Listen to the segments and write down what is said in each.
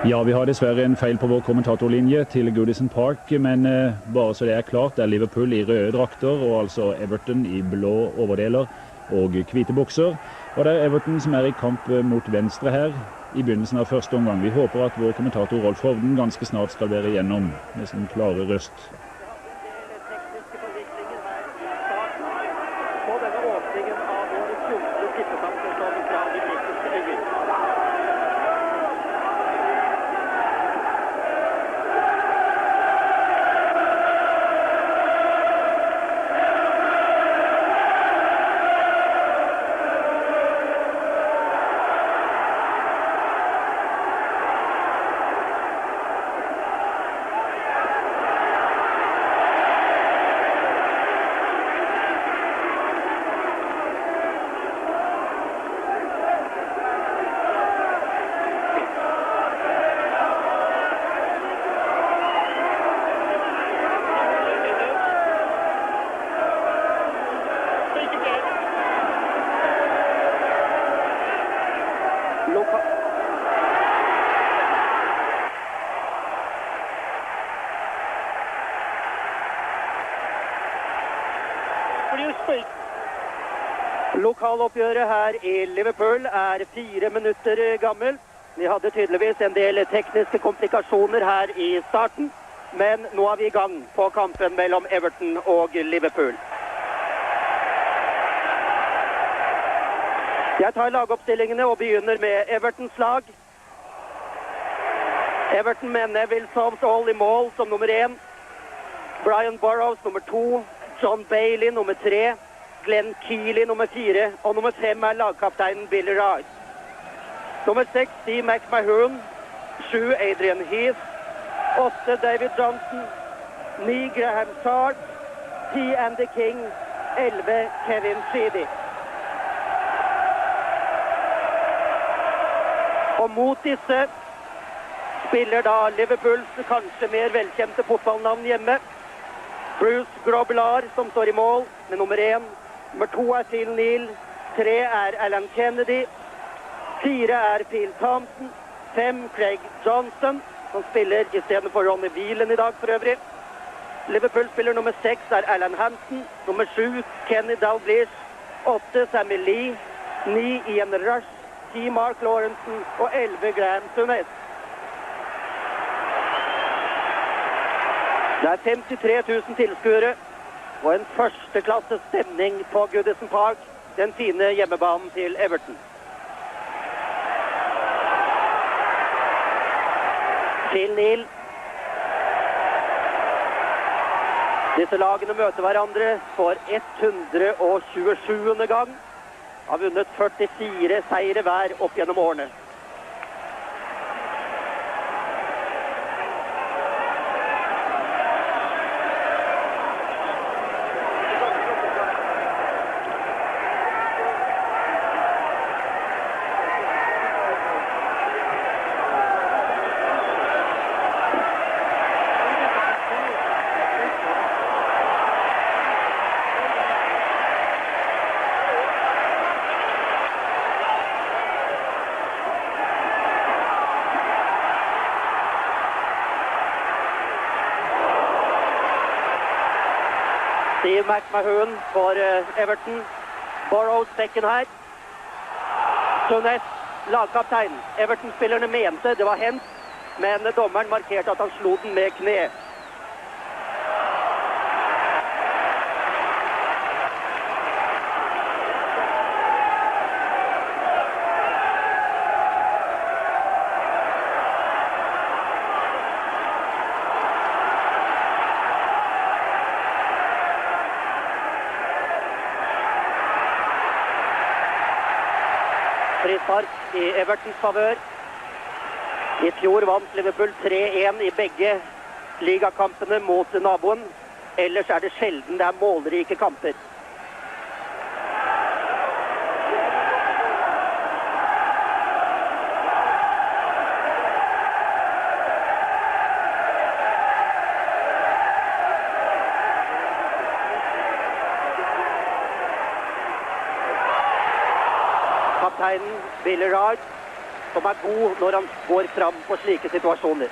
Ja, vi har dessverre en feil på vår kommentatorlinje til Goodison Park, men bare så det er klart, det er Liverpool i røde drakter, og altså Everton i blå overdeler og hvite bukser. Og det er Everton som er i kamp mot venstre her i begynnelsen av første omgang. Vi håper at vår kommentator Rolf Hovden ganske snart skal være igjennom med sin klare røst. Lokaloppgjøret her i Liverpool er 4 minutter gammel. Vi hadde tydeligvis en del tekniske komplikasjoner her i starten, men nå er vi i gang på kampen mellom Everton og Liverpool. Jeg tar lagoppstillingene og begynner med Evertons lag. Everton med Neville Southall i mål som nummer 1. Brian Burrows nummer 2. John Bailey nummer 3. Glenn Keely nummer 4. Og nummer 5 er lagkapteinen Billy Rice. Nummer 6 Steve McMahon. 7 Adrian Heath. 8 David Johnson. 9 Graham Sharp. 10 Andy King. 11 Kevin Sheedy. Og mot disse spiller da Liverpools kanskje mer velkjente fotballnavn hjemme. Bruce Grobbelaar som står i mål med nummer 1. Nummer 2 er Phil Neal. 3 er Alan Kennedy. 4 er Phil Thompson. 5 Craig Johnson, som spiller i stedet for Ronnie Whelan i dag for øvrig. Liverpool-spiller nummer 6 er Alan Hampton. Nummer 7 Kenny Dalglish. 8 Sammy Lee. 9 Ian Rush. 10 Mark Lawrenson og 11 Graham Souness. Det er 53 000 tilskuere og en førsteklasse stemning på Goodison Park, den fine hjemmebanen til Everton. Phil Neal. Disse lagene møter hverandre for 127. gang. Har vunnet 44 seire hver opp gjennom årene. Steve McMahon for Everton. Burrows bekken her. Souness, lagkaptein. Everton-spillerne mente det var hent, men dommeren markerte at han slo den med kne. Frispark i Evertons favør. I fjor vant Liverpool 3-1 i begge ligakampene mot naboen. Ellers er det sjelden det er målrike kamper. Kapteinen Billy Rice som god når han går fram på slike situasjoner.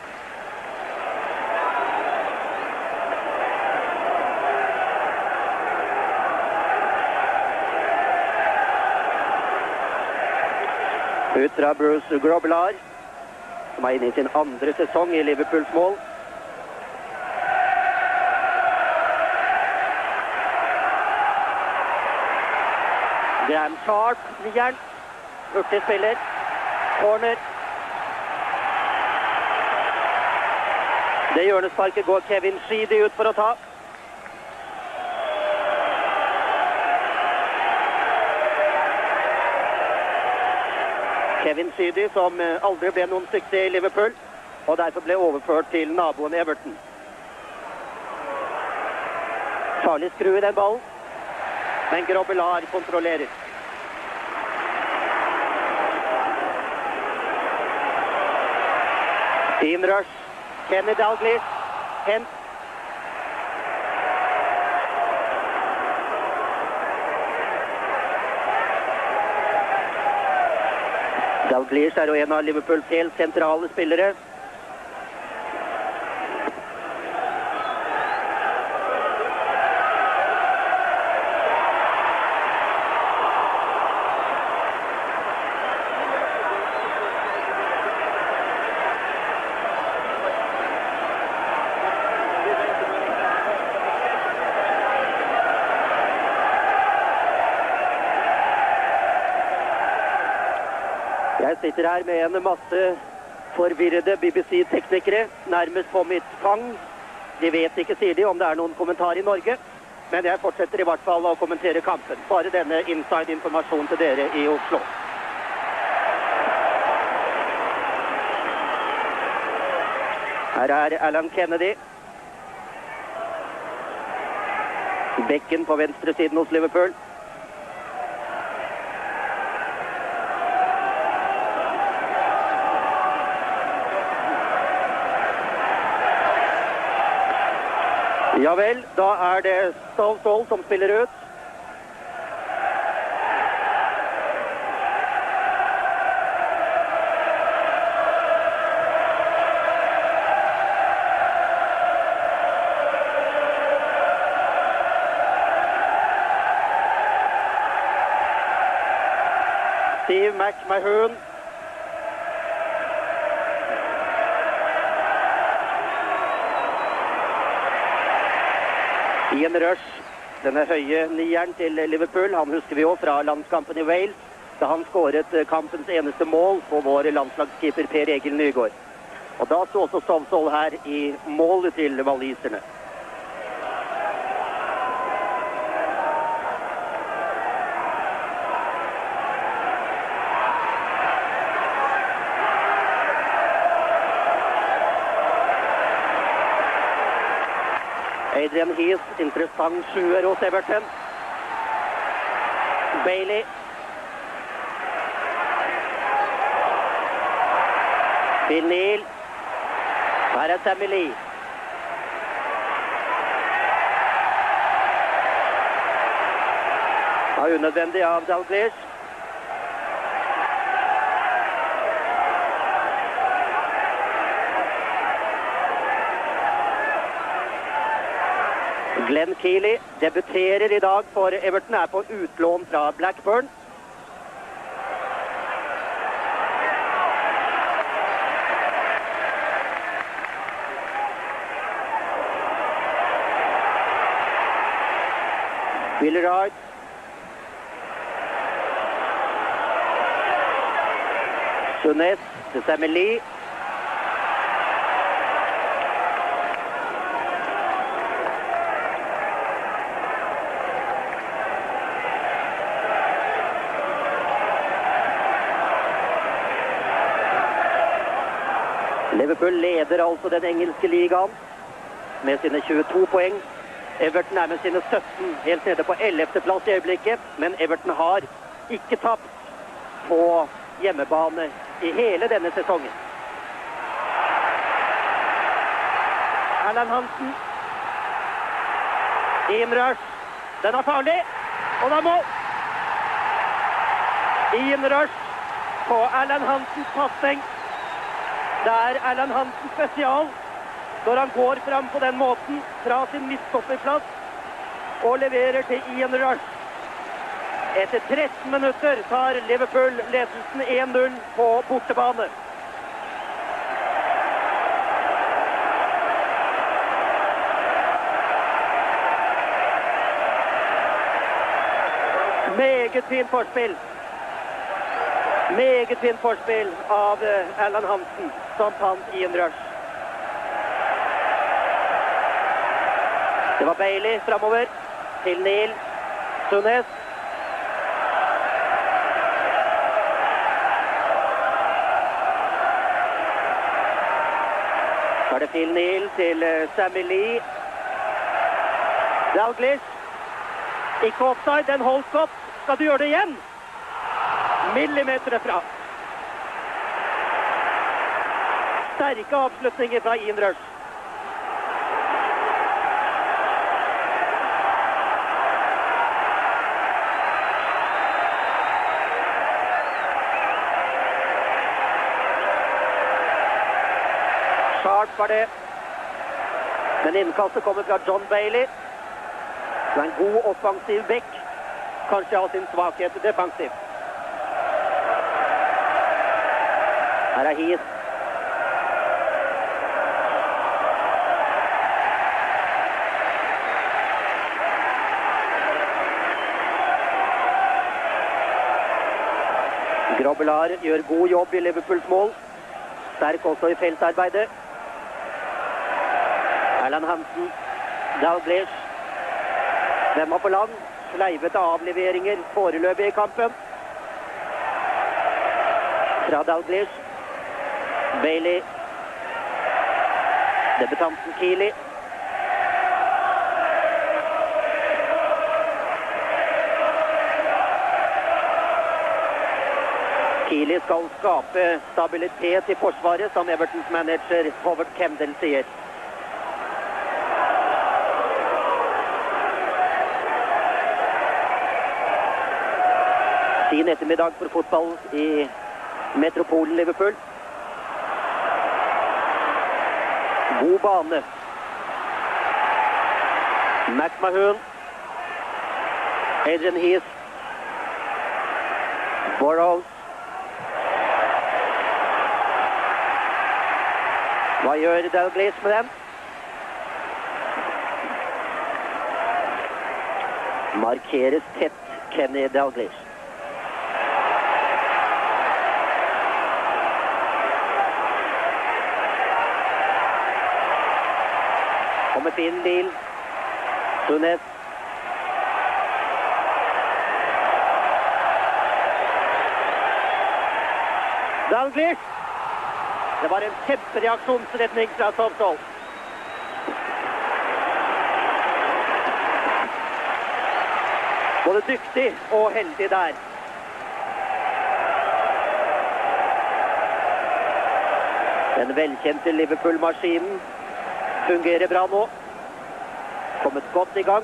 Ut fra Bruce Grobbelaar, som inne i sin andre sesong i Liverpools mål. Graham Sharp, nieren. Hurtig spiller. Corner. Det hjørnesparket går Kevin Sheedy ut for å ta. Kevin Sheedy, som aldri ble noen suksess i Liverpool, og derfor ble overført til naboen Everton. Farlig skru i den ballen, men Grobbelaar kontrollerer. Team rush, Kenny Dalglish, hent. Dalglish jo en av Liverpools helt sentrale spillere. Jeg sitter her med en masse forvirrede BBC-teknikere, nærmest på mitt fang. De vet ikke, sier de, om det noen kommentar i Norge, men jeg fortsetter i hvert fall å kommentere kampen. Bare denne inside-informasjonen til dere i Oslo. Her Alan Kennedy. Bekken på venstre siden hos Liverpool. Ja vel, da det Stoll som spiller ut. Steve McMahon. Ian Rush, denne høye nieren til Liverpool, han husker vi jo fra landskampen i Wales, da han skåret kampens eneste mål på vår landslagskeeper Per Egil Nygaard. Og da sto også Sovsol her i målet til waliserne. Adrian Heath, interessant sjuer hos Everton. Bailey. Phil Neal. Her Sammy Lee. Unødvendig av Dalglish. Glenn Keely debuterer i dag for Everton, på utlån fra Blackburn. Billy Wright. Sunes til Sammy Lee. Liverpool leder altså den engelske ligaen med sine 22 poeng. Everton med sine 17, helt nede på 11. plass i øyeblikket. Men Everton har ikke tapt på hjemmebane i hele denne sesongen. Alan Hansen. Ian Rush. Den farlig, og det mål! Ian Rush på Erland Hansens passning. Det er Erland Hansen spesial når han går fram på den måten fra sin midtstopperplass og leverer til Ian Rush. Etter 13 minutter tar Liverpool ledelsen 1-0 på bortebane. Meget fint forspill. Meget fint forspill av Erland Hansen, som fant Ian Rush. Det var Bailey fremover til Neil Sunes. Så er det Phil Neal til Sammy Lee. Dalglish. Ikke offside, den holdt godt. Skal du gjøre det igjen? Millimeter fra. Sterke avslutninger fra Ian Rush. Sharp var det. Men innkastet kommer fra John Bailey. Det er en god offensiv bekk. Kanskje har sin svakhet defensivt. Her er Heath. Grobbelaar gjør god jobb i Liverpools mål. Sterk også i feltarbeidet. Erland Hansen, Dalglish. Hvem har på lang? Sleivete avleveringer foreløpig i kampen. Fra Dalglish. Bailey. Debutanten Keeley. Keeley skal skape stabilitet i forsvaret, som Evertons manager Howard Kendall sier. Fin ettermiddag for fotball i metropolen Liverpool. God bane. McMahon. Adrian Heath. Burrows. Hva gjør Dalglish med den? Markeres tett Kenny Dalglish. Kommer fin Neil Sunes. Dalglish. Det var en kjempereaksjonsredning fra Thompson. Både dyktig og heldig der. Den velkjente Liverpool-maskinen fungerer bra nå. Kommet godt i gang.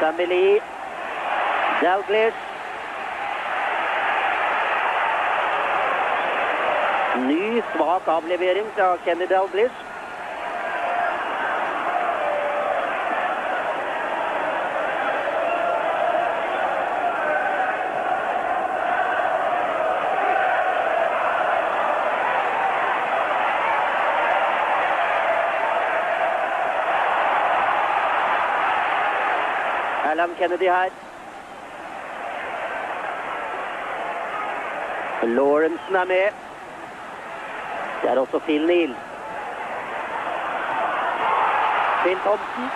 Sammy Lee. Dalglish. Ny svak avlevering fra Kenny Dalglish. Alan Kennedy her. Lawrenson er med. Det er også Phil Neal. Phil Thompson.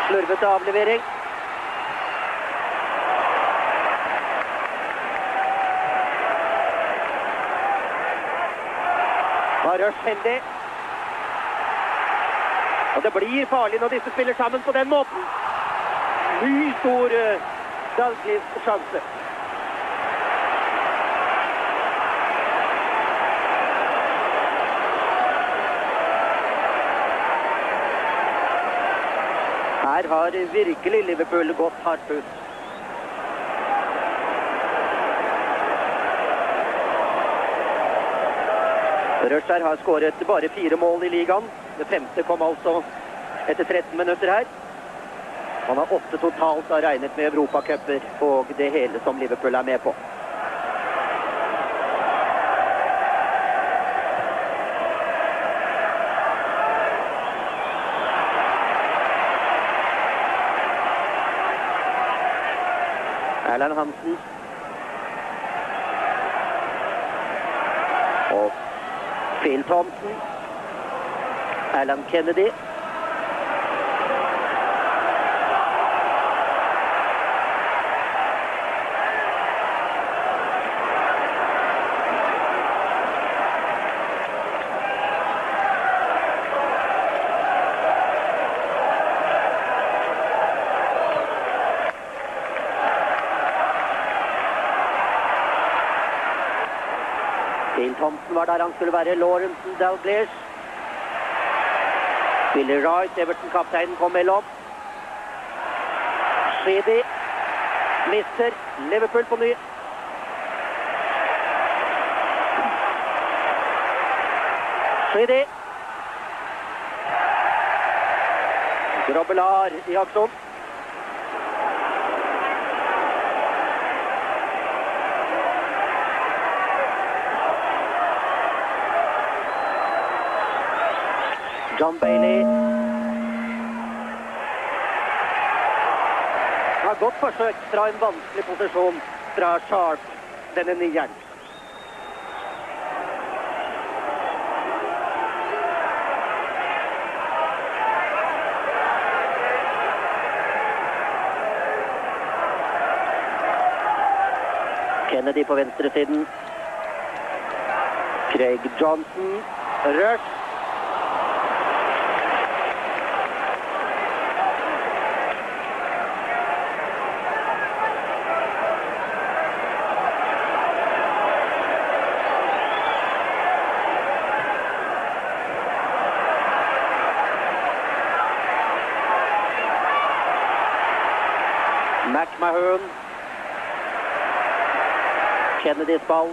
Slurvete avlevering. Var Rush heldig. Og det blir farlig når disse spiller sammen på den måten. Ny stor Dalglish sjanse. Her har virkelig Liverpool gått hardt ut. Røscher har skåret bare 4 mål i ligaen. Det 5. kom altså etter 13 minutter her. Han har 8 totalt har regnet med Europacuper og det hele som Liverpool er med på. Erland Hansen. Og Phil Thompson. Alan Kennedy. Phil Thompson var der han skulle være. Lawrence Dalglish. Billy Wright, Everton-kapteinen, kom mellom. Sheedy mister. Liverpool på ny. Sheedy. Grobbelaar i aksjon. John Bailey. Har godt forsøkt fra en vanskelig posisjon fra Sharp, denne nieren. Kennedy på venstre siden. Craig Johnson. Rush. McMahon. Kennedys ball.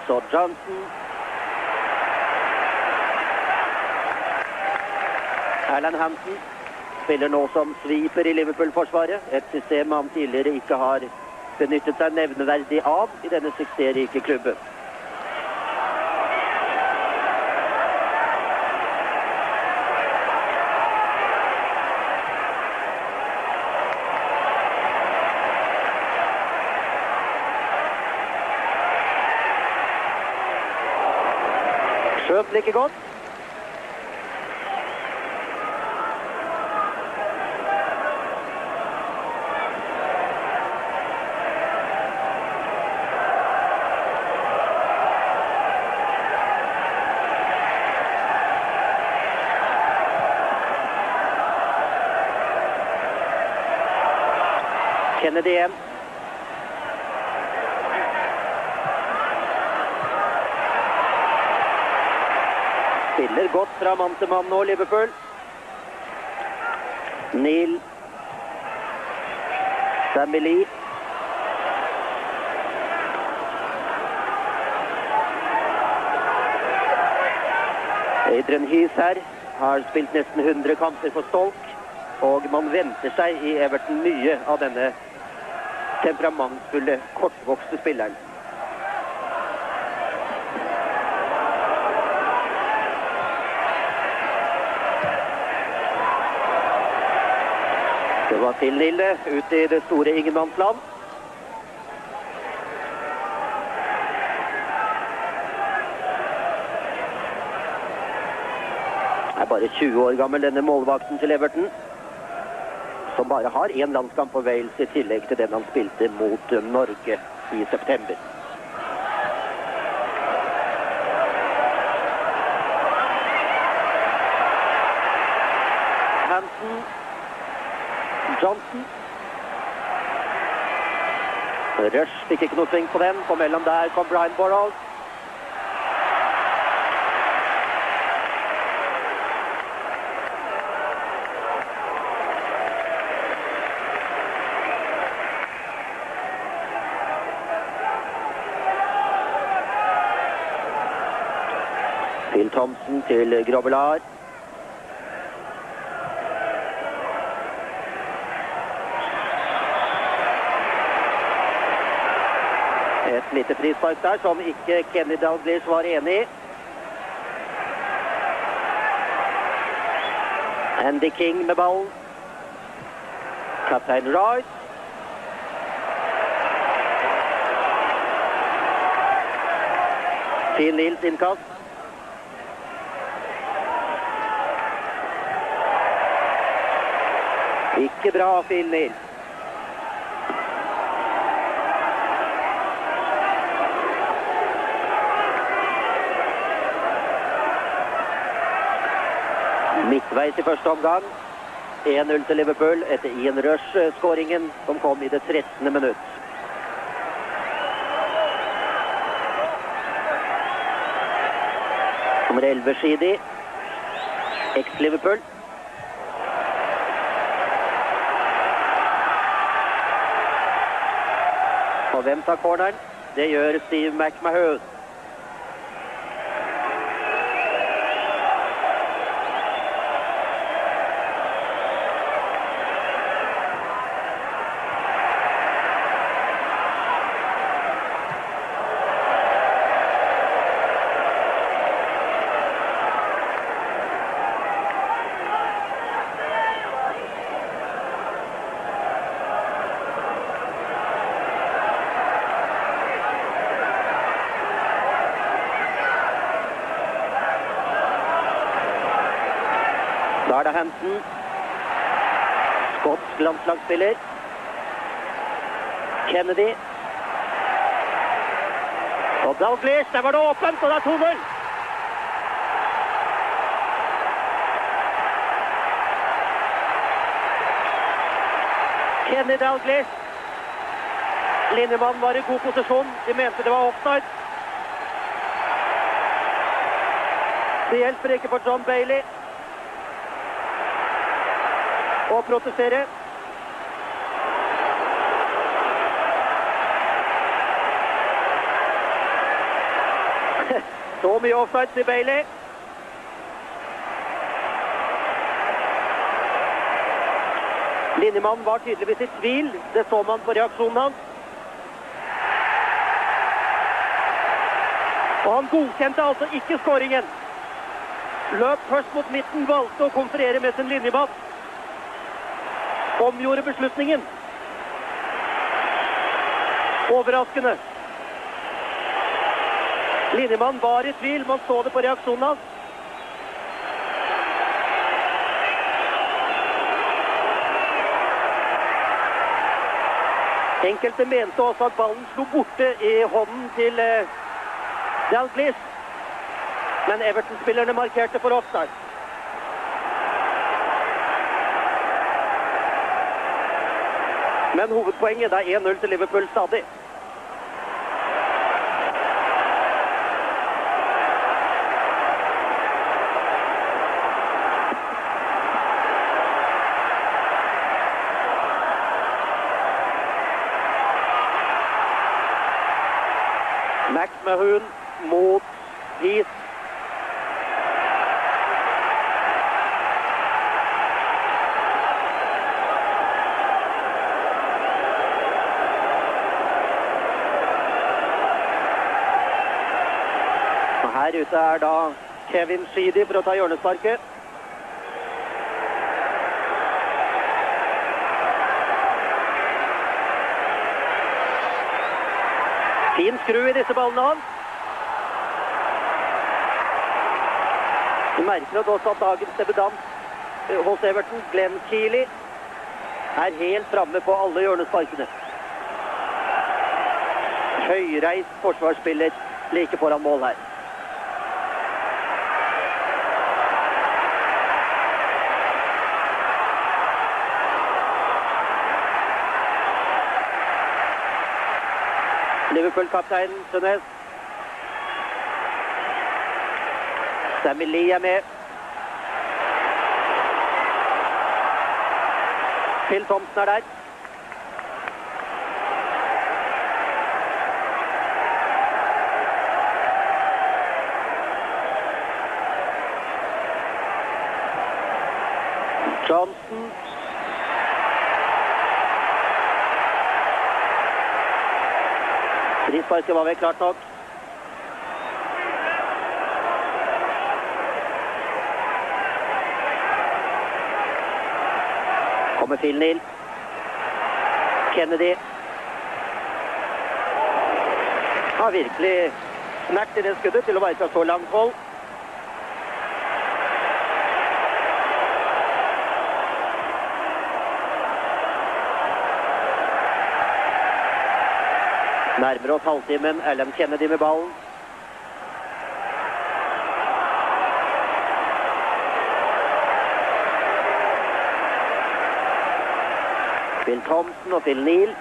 Så Johnson. Erland Hansen spiller nå som sweeper i Liverpool-forsvaret. Et system han tidligere ikke har benyttet seg nevneverdig av i denne suksessrike klubben. Skjøt like godt. Kennedy igjen. Spiller godt fra mann til mann nå, Liverpool. Neil. Sammy Lee. Adrian Heath her har spilt nesten 100 kamper for Stoke, og man venter seg i Everton mye av denne temperamentsfulle, kortvokste spilleren. Det var til Nille ute i det store ingenmannsland. Er bare 20 år gammel, denne målvakten til Everton, som bare har en landskamp på Wales i tillegg til den han spilte mot Norge i september. Hansen. Johnson. Rush fikk ikke noe sving på den. På mellom der kom Brian Burrows. Phil Thompson til Grobbelaar. Et lite frispark der som ikke Kenny Dalglish var enig i. Andy King med ballen. Kaptein Rice. Finn Nils innkast. Ikke bra, Finn Nils. Midtveis i første omgang. 1-0 til Liverpool etter Ian Rush-skåringen som kom i det 13. minutt. Nummer 11 Sheedy. Ex-Liverpool. Og hvem tar corneren? Det gjør Steve McMahon. Da er det Hampton. Skotsk landslagsspiller. Kennedy. Og Dalglish, der var det åpent, og det er 2-0. Kenny Dalglish. Linjemannen var i god posisjon. De mente det var offside. Det hjelper ikke for John Bailey å protestere. Så mye offside til Bailey. Linjemannen var tydeligvis i tvil. Det så man på reaksjonen hans. Og han godkjente altså ikke skåringen. Løp først mot midten, valgte å konferere med sin linjemann. Omgjorde beslutningen. Overraskende. Linjemannen var i tvil, man så det på reaksjonen hans. Enkelte mente også at ballen slo borte i hånden til Dalglish. Men Everton-spillerne markerte for offside. Men hovedpoenget er 1-0 til Liverpool stadig. McMahon mot Heath. Her ute er da Kevin Sheedy for å ta hjørnesparket. Fin skru i disse ballene hans. Vi merker også at dagens debutant hos Everton, Glenn Keely, er helt framme på alle hjørnesparkene. Høyreist forsvarsspiller like foran mål her. Liverpool-kapteinen Tunes. Sammy Lee er med. Phil Thompson er der. Johnson. Frisparket var vel klart nok. Kommer Phil Neal. Kennedy. Har virkelig snert i det skuddet til å være fra så langt hold. Nærmer oss halvtimen. Alan Kennedy med ballen. Phil Thompson og Phil Neal.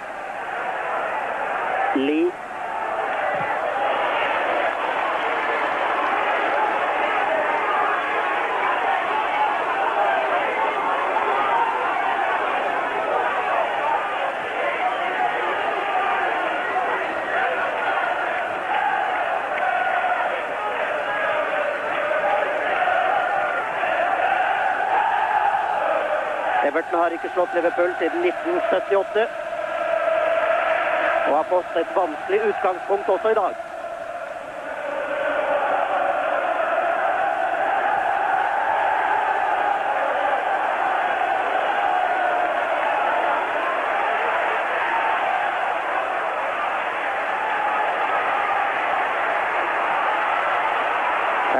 Lee. Everton har ikke slått Liverpool siden 1978, og har fått et vanskelig utgangspunkt også i dag.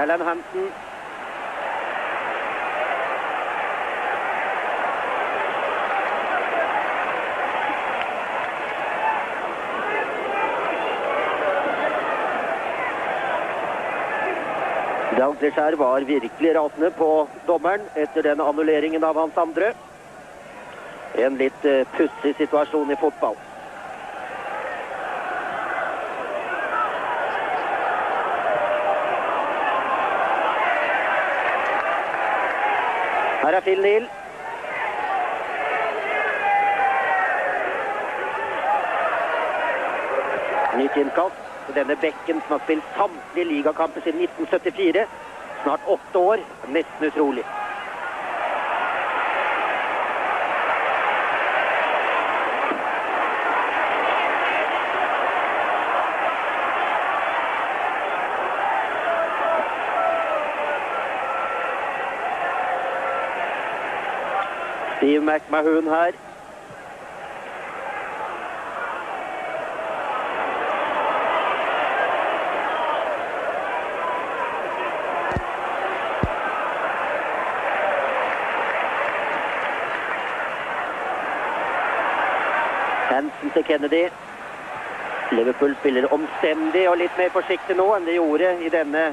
Alan Hansen. Dalglish her var virkelig rasende på dommeren etter den annulleringen av hans andre. En litt pussig situasjon i fotball. Her er Phil Neal. Nytt innkast. Denne bekken som har spilt samtlige ligakamper siden 1974. Snart 8 år. Nesten utrolig. Steve McMahon her. Hansen til Kennedy. Liverpool spiller omstendig og litt mer forsiktig nå enn de gjorde i denne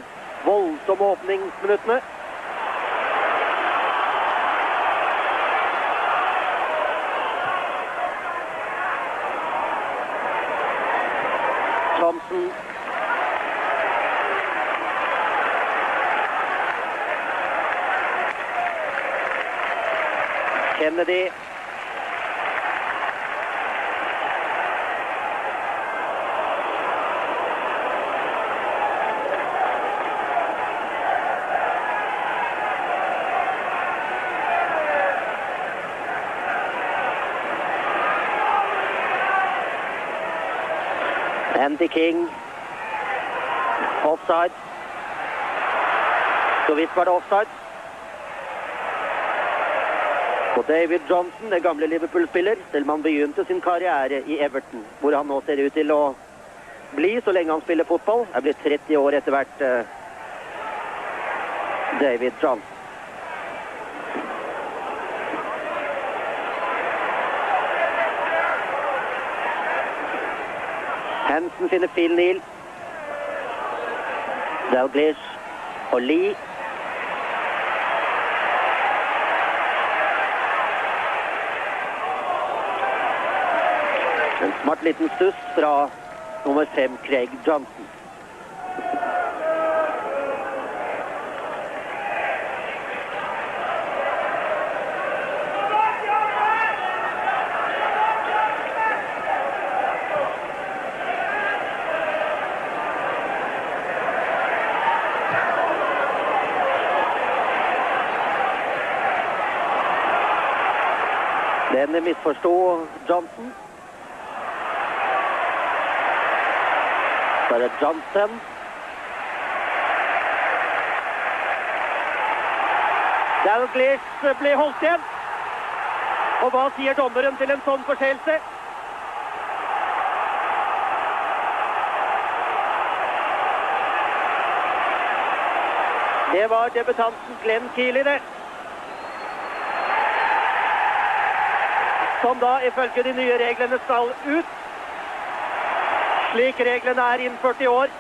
voldsomme åpningsminuttene. Thompson. Kennedy. Andy King. Offside. Så vidt var det offside. Og David Johnson, den gamle Liverpool-spiller, selv om han begynte sin karriere i Everton, hvor han nå ser ut til å bli så lenge han spiller fotball, er blitt 30 år etter hvert. David Johnson. Hansen finner Phil Neal. Dalglish og Lee. En smart liten stuss fra nummer 5, Craig Johnson. Den misforstod Johnson. Så er det Johnson. Dalglish ble holdt igjen. Og hva sier dommeren til en sånn forseelse? Det var debutanten Glenn Keely, det. Som da ifølge de nye reglene skal ut. Slik reglene er innført i år.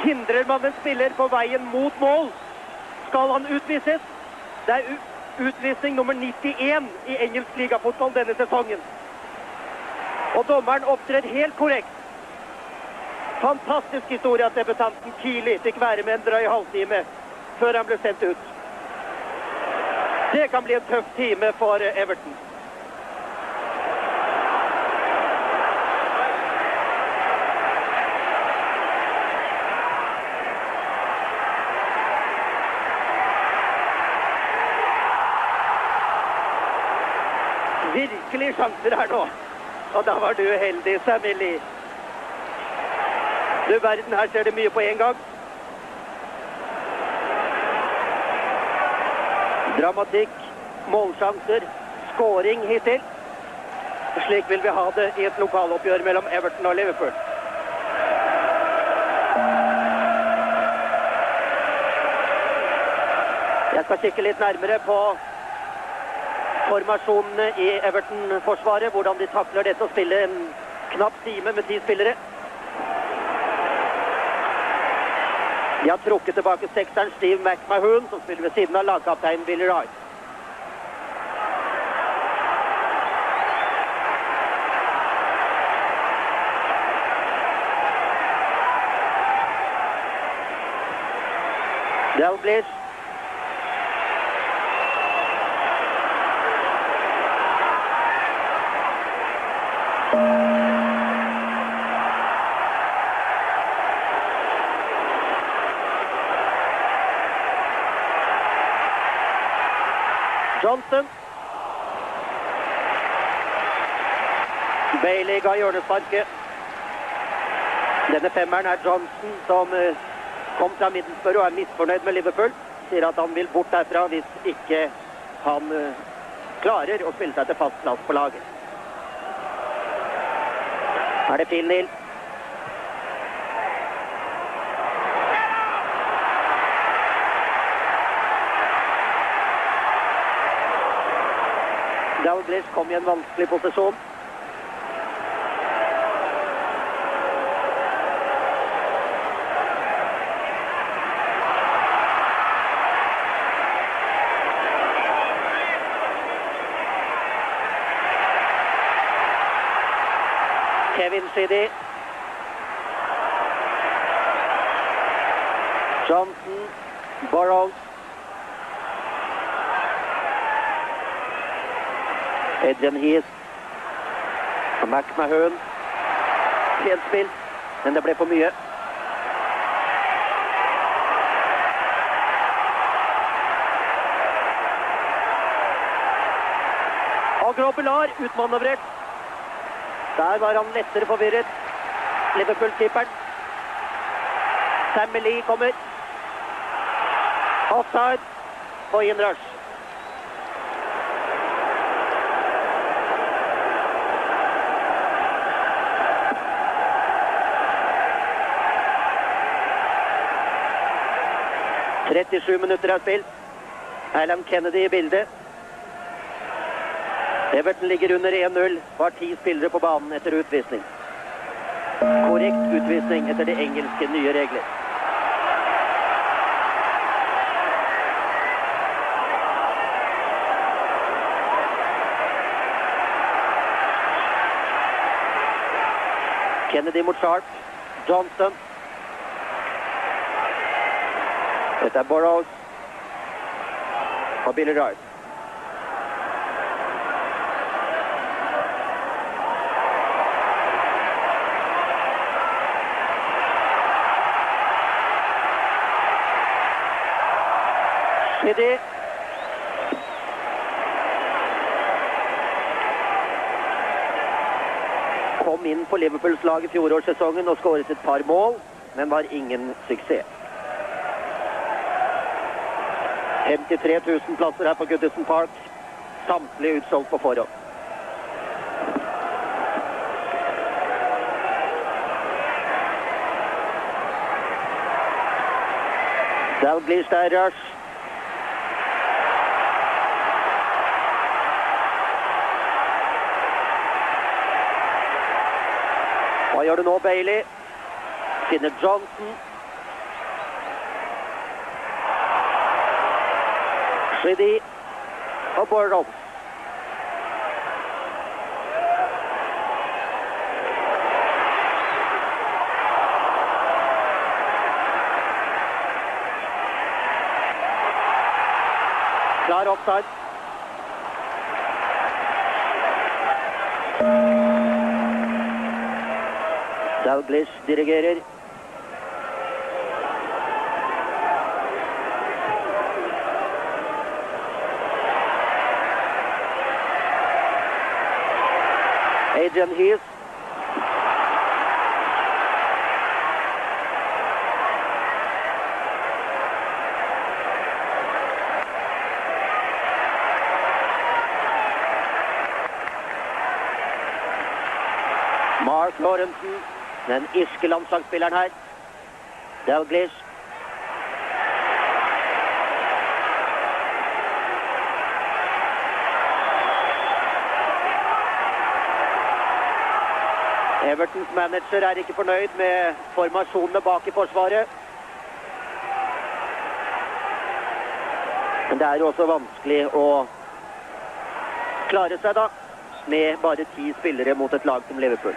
Hindrer man en spiller på veien mot mål, skal han utvises. Det er utvisning nummer 91 i engelsk ligafotball denne sesongen. Og dommeren opptrer helt korrekt. Fantastisk historie at debutanten Keely fikk være med en drøy halvtime før han ble sendt ut. Det kan bli en tøff time for Everton. Virkelig sjanser her nå. Og da var du heldig, Sammy Lee. Du verden, her ser det mye på en gang. Dramatikk, målsjanser, skåring hittil. Slik vil vi ha det i et lokaloppgjør mellom Everton og Liverpool. Jeg skal kikke litt nærmere på formasjonene i Everton-forsvaret, hvordan de takler dette å spille en knapp time med 10 spillere. De har trukket tilbake sekseren Steve McMahon, som spiller ved siden av lagkapteinen Billy Wright. Dalglish. Johnson. Bailey ga hjørnesparket. Denne femmeren er Johnson, som kom fra Middlesbrough og er misfornøyd med Liverpool. Sier at han vil bort derfra hvis ikke han klarer å spille seg til fast plass på laget. Her er det Phil Neal. Dalglish kom i en vanskelig posisjon. Kevin Sheedy. Johnson. Burrows. Adrian Heath. McMahon. Pent spill, men det ble for mye. Og Grobbelaar utmanøvrert. Der var han lettere forvirret. Liverpool-keeperen. Sammy Lee kommer. Offside og innrush. «37 minutter er spilt. Alan Kennedy i bildet. Everton ligger under 1-0 og har 10 spillere på banen etter utvisning. Korrekt utvisning etter de engelske nye regler. Kennedy mot Sharp. Johnson. Dette er Burrows og Billy Wright. Sheedy. kom inn på Liverpools lag i fjorårssesongen og skåret et par mål, men var ingen suksess. 53 000 plasser her på Goodison Park, samtlige utsolgt på forhånd. Dalglish der, Rush. Hva gjør du nå, Bailey? Finner Johnson. Shidi og Bordoms. Klar offside. Dalglish dirigerer. Adrian Heath. Mark Lawrenson, den irske landslagsspilleren her. Dalglish. Evertons manager er ikke fornøyd med formasjonene bak i forsvaret. Men det er jo også vanskelig å klare seg da, med bare 10 spillere mot et lag som Liverpool.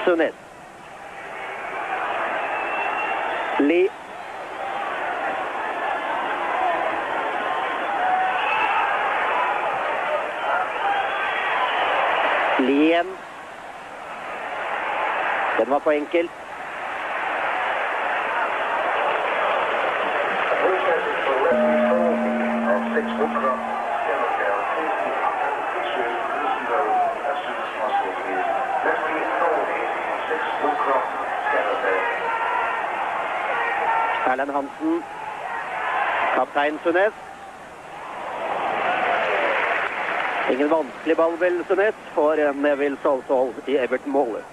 Souness. Lee. Lien. Den var for enkel. Erlend Hansen, kaptein Souness. Ingen vanskelig ball vel Souness for Neville Southall i Everton-målet.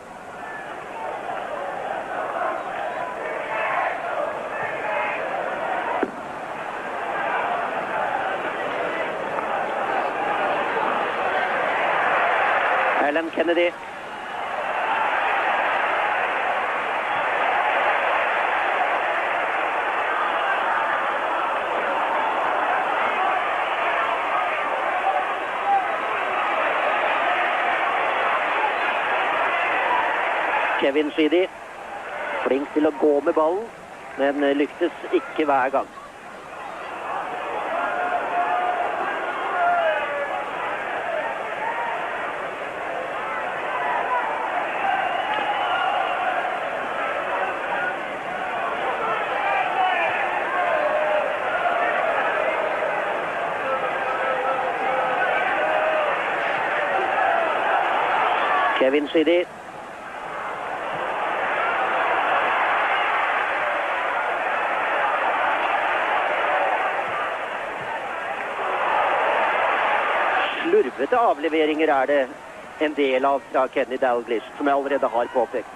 Alan Kennedy. Kevin Shidi, flink til å gå med ballen, men lyktes ikke hver gang. Kevin Shidi. Slurvete avleveringer er det en del av fra Kenny Dalglish, som jeg allerede har påpekt.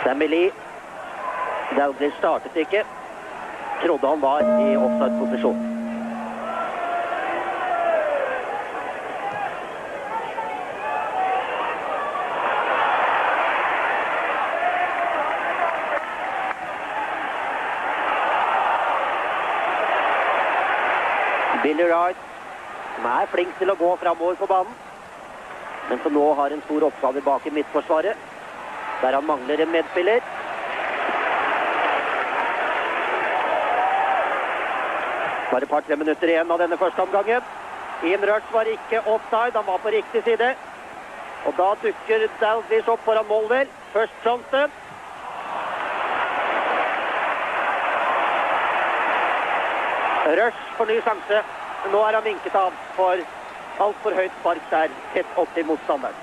Sammy Lee. Dalglish startet ikke. Trodde han var i offside-posisjon. Billy Wright, som er flink til å gå fremover på banen, men som nå har en stor oppgave bak i midtforsvaret, der han mangler en medspiller. Bare et par-tre minutter igjen av denne første omgangen. Ian Rush var ikke offside, han var på riktig side. Og da dukker Dalglish opp foran Molver. Først Johnston. Rush for ny sjanse. Nå han vinket av for alt for høyt spark der, tett opp til motstanderen.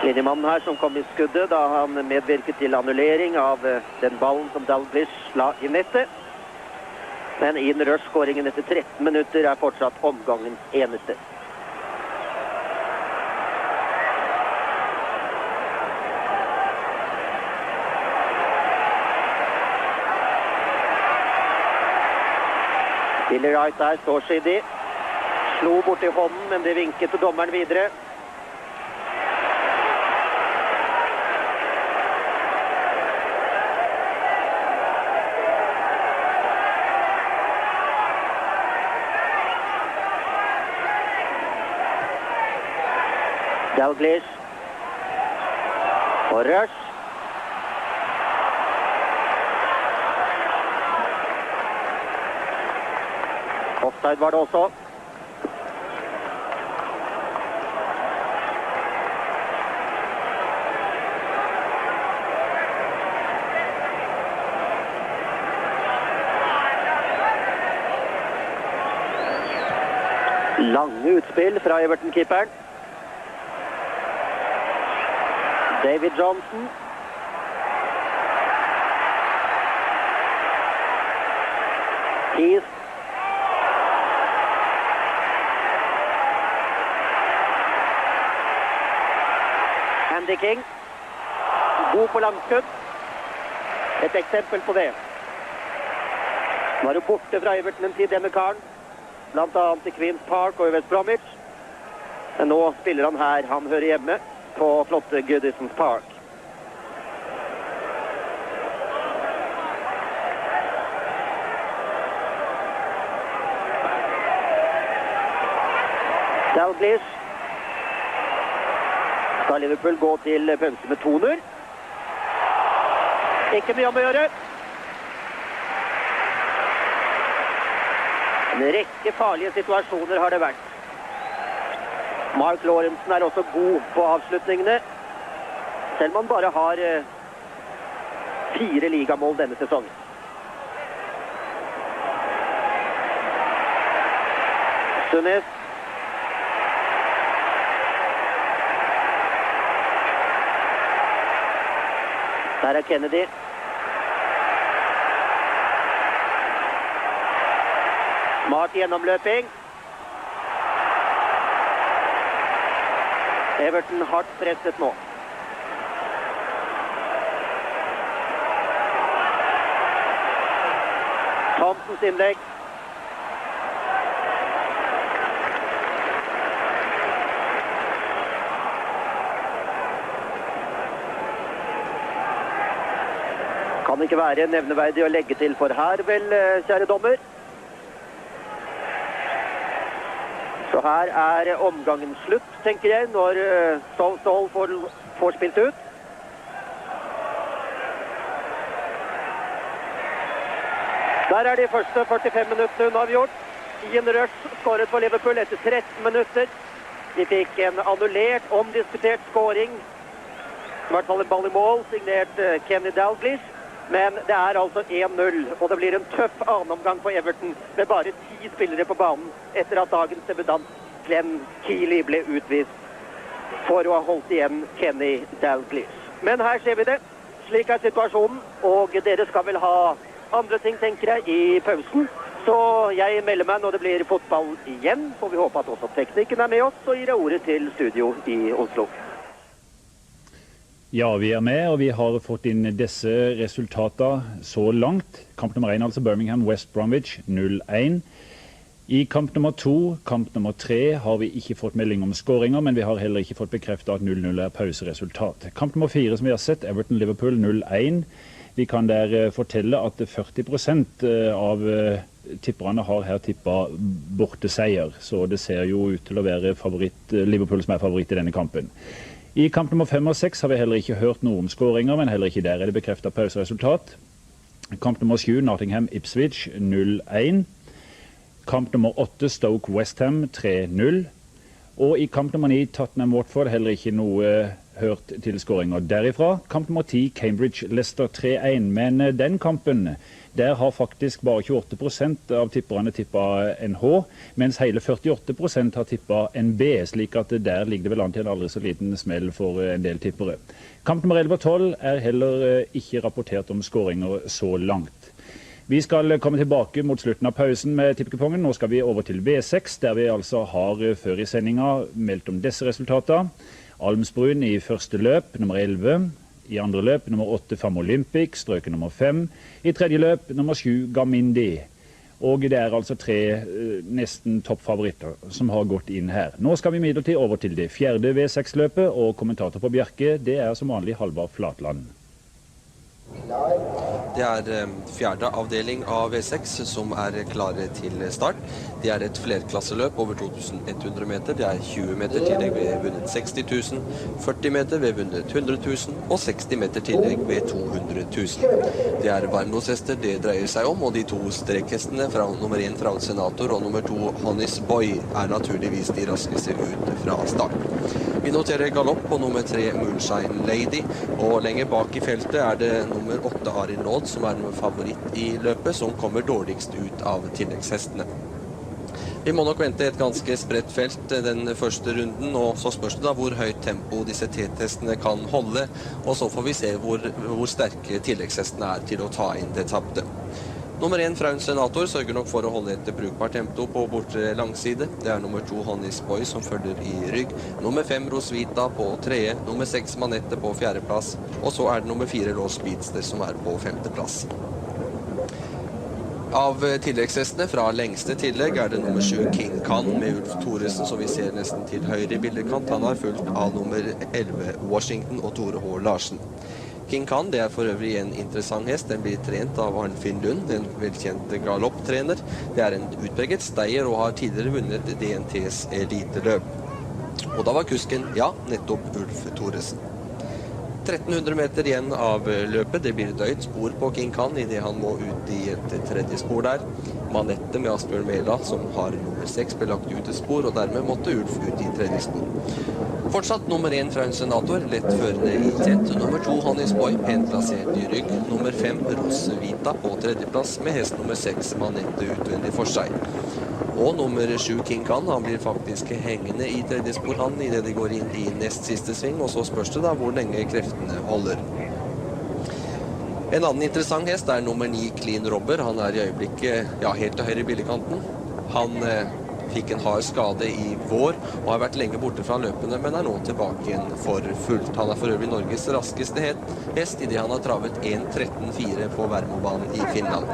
Linjemannen her som kom i skuddet da han medvirket til annullering av den ballen som Dalglish la i nettet. Men Ian Rush-skåringen etter 13 minutter er fortsatt omgangens eneste. Billy Wright der står skidig. Slo bort i hånden, men det vinket til dommeren videre. Dalglish og Rush. Offside var det også. Lange utspill fra Everton-keeperen. David Johnson. Keith. Andy King. God på langskudd. Et eksempel på det. Nå er det borte fra Everton en tid, denne karen. Blant annet i Queen's Park og i West Bromwich. Men nå spiller han her. Han hører hjemme på flotte Goodison Park. Dalglish. Skal Liverpool gå til pause med 2-0. Ikke mye om å gjøre. En rekke farlige situasjoner har det vært. Mark Lawrenson er også god på avslutningene. Selv om han bare har 4 ligamål denne sesongen. Sunes. Der er Kennedy. Smart gjennomløping. Everton hardt presset nå. Thompsons innlegg. Kan ikke være nevneverdig å legge til for her, vel, kjære dommer. Så her er omgangen slutt, tenker jeg, når Stoll får spilt ut. Der er de første 45 minuttene unnagjort. Ian Rush skåret for Liverpool etter 13 minutter. De fikk en annullert, omdiskutert skåring. I hvert fall en ball i mål, signert Kenny Dalglish. Men det er altså 1-0, og det blir en tøff annenomgang for Everton med bare 10 spillere på banen etter at dagens debutant Glenn Keely ble utvist for å ha holdt igjen Kenny Dalglish. Men her ser vi det. Slik er situasjonen, og dere skal vel ha andre ting, tenker jeg, i pausen. Så jeg melder meg når det blir fotball igjen, får vi håpe at også teknikken er med oss, så gir jeg ordet til studio i Oslo. Ja, vi er med, og vi har fått inn disse resultatene så langt. Kamp nummer 1, altså Birmingham West Bromwich 0-1. I kamp nummer 2, kamp nummer 3 har vi ikke fått melding om skåringer, men vi har heller ikke fått bekreftet at 0-0 er pauseresultat. Kamp nummer 4 som vi har sett, Everton Liverpool 0-1. Vi kan der fortelle at 40% av tipperne har her tippet borteseier, så det ser jo ut til å være Liverpool som er favoritt i denne kampen. I kamp nummer 5 og 6 har vi heller ikke hørt noe om skåringer, men heller ikke der er det bekreftet pauseresultat. Kamp nummer 7, Nottingham Ipswich 0-1. Kamp nummer 8, Stoke West Ham 3-0. Og i kamp nummer 9, Tottenham Watford, heller ikke noe hørt til skåringer derifra. Kamp nummer 10, Cambridge-Leicester 3-1. Men den kampen, der har faktisk bare 28% av tipperne tippet en H, mens hele 48% har tippet en B, slik at der ligger det vel an til en aldri så liten smell for en del tippere. Kamp nummer 11 og 12 er heller ikke rapportert om skåringer så langt. Vi skal komme tilbake mot slutten av pausen med tippekupongen. Nå skal vi over til V6, der vi altså har før i sendinga meldt om disse resultater. Almsbrun i første løp, nummer 11. I andre løp, nummer 8, Fam Olympic, strøket nummer 5. I tredje løp, nummer 7, Gamindi. Og det er altså 3 nesten toppfavoritter som har gått inn her. Nå skal vi midlertid over til det fjerde V6-løpet, og kommentator på Bjerke, det er som vanlig Halvard Flatland. Det er fjerde avdeling av V6 som er klare til start. Det er et flerklasseløp over 2100 meter. Det er 20 meter tillegg ved vunnet 60 000, 40 meter ved vunnet 100 000 og 60 meter tillegg ved 200 000. Det er varmblodshester det dreier seg om, og de 2 strekhestene fra nummer 1 Fraun Senator og nummer 2 Honnis Boy er naturligvis de raskeste ut fra start. Vi noterer galopp på nummer 3 Moonshine Lady, og lenger bak i feltet er det nummer 8 Arin Lord som er nummer favoritt i løpet, som kommer dårligst ut av tilleggshestene. Vi må nok vente et ganske spredt felt den første runden, og så spørs det da hvor høyt tempo disse T-testene kan holde, og så får vi se hvor sterke tilleggshestene er til å ta inn det tappte. Nummer 1 Fraun Senator sørger nok for å holde et brukbart tempo på bortre langside. Det er nummer 2 Honnis Boy som følger i rygg. Nummer 5 Rosvita på 3. Nummer 6 Manette på 4. plass. Og så er det nummer 4 Lord Speedster som er på 5. plass. Av tilleggshestene fra lengste tillegg er det nummer 7 King Khan med Ulf Thoresen, som vi ser nesten til høyre i bildekant. Han har fulgt av nummer 11 Washington og Tore H. Larsen. King Khan, det er for øvrig en interessant hest. Den blir trent av Arnfinn Lund, en velkjent galopptrener. Det er en utpreget steier og har tidligere vunnet DNTs eliteløp. Og da var kusken, ja, nettopp Ulf Thoresen. 1300 meter igjen av løpet. Det blir døyt spor på King Khan i det han må ut i et tredje spor der. Manette med Asbjørn Mela, som har nummer 6, ble lagt ut et spor, og dermed måtte Ulf ut i tredje spor. Fortsatt nummer 1 Fraun Senator, lett førende i tett. Nummer 2 Honnis Boy, pent plassert i rygg. Nummer 5 Rosvita på tredjeplass, med hest nummer 6 Manette utvendig for seg. Og nummer 7 King Khan, han blir faktisk hengende i tredje spor han i det de går inn i nest siste sving, og så spørs det da hvor lenge kreftene holder. En annen interessant hest er nummer 9 Clean Robber. Han er i øyeblikket helt til høyre i billigkanten. Han fikk en hard skade i vår og har vært lenge borte fra løpene, men er nå tilbake igjen for fullt. Han er for øvrig Norges raskeste hest i det han har travet 1.13,4 på Värmöbanen i Finland.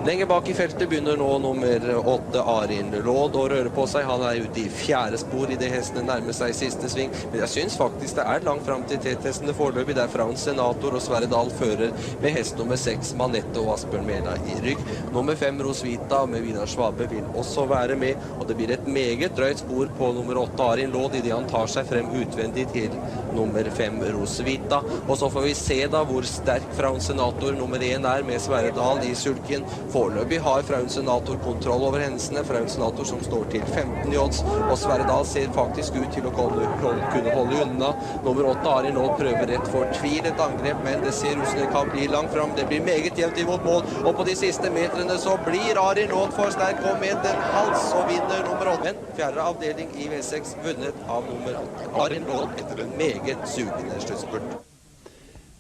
Lenger bak i feltet begynner nå nummer 8 Arin Lord å røre på seg. Han er ute i 4. spor i det hestene nærmer seg siste sving. Men jeg synes faktisk det er langt frem til T-testene foreløpig. Det er Fraun Senator og Sverre Dahl fører med hest nummer 6 Manette og Asbjørn Mela i rygg. Nummer 5 Rosvita med Vidar Svabe vil også være med. Og det blir et meget drøyt spor på nummer 8 Arin Lord i det han tar seg frem utvendig til nummer 5 Rosvita. Og så får vi se da hvor sterk Fraun Senator nummer 1 er med Sverre Dahl i sulken. Foreløpig har Fraun Senator kontroll over hendelsene. Fraun Senator som står til 15 i odds, og Sverre Dahl ser faktisk ut til å kunne holde unna. Nummer 8 Arin Lord prøver rett for tvil et angrep, men det ser ut som det kan bli langt frem. Det blir meget jevnt imot mål, og på de siste metrene så blir Arin Lord for sterk og med den hals og vinner nummer 8. Men fjerde avdeling i V6 vunnet av nummer 8 Arin Lord etter en meget sugende sluttspurt.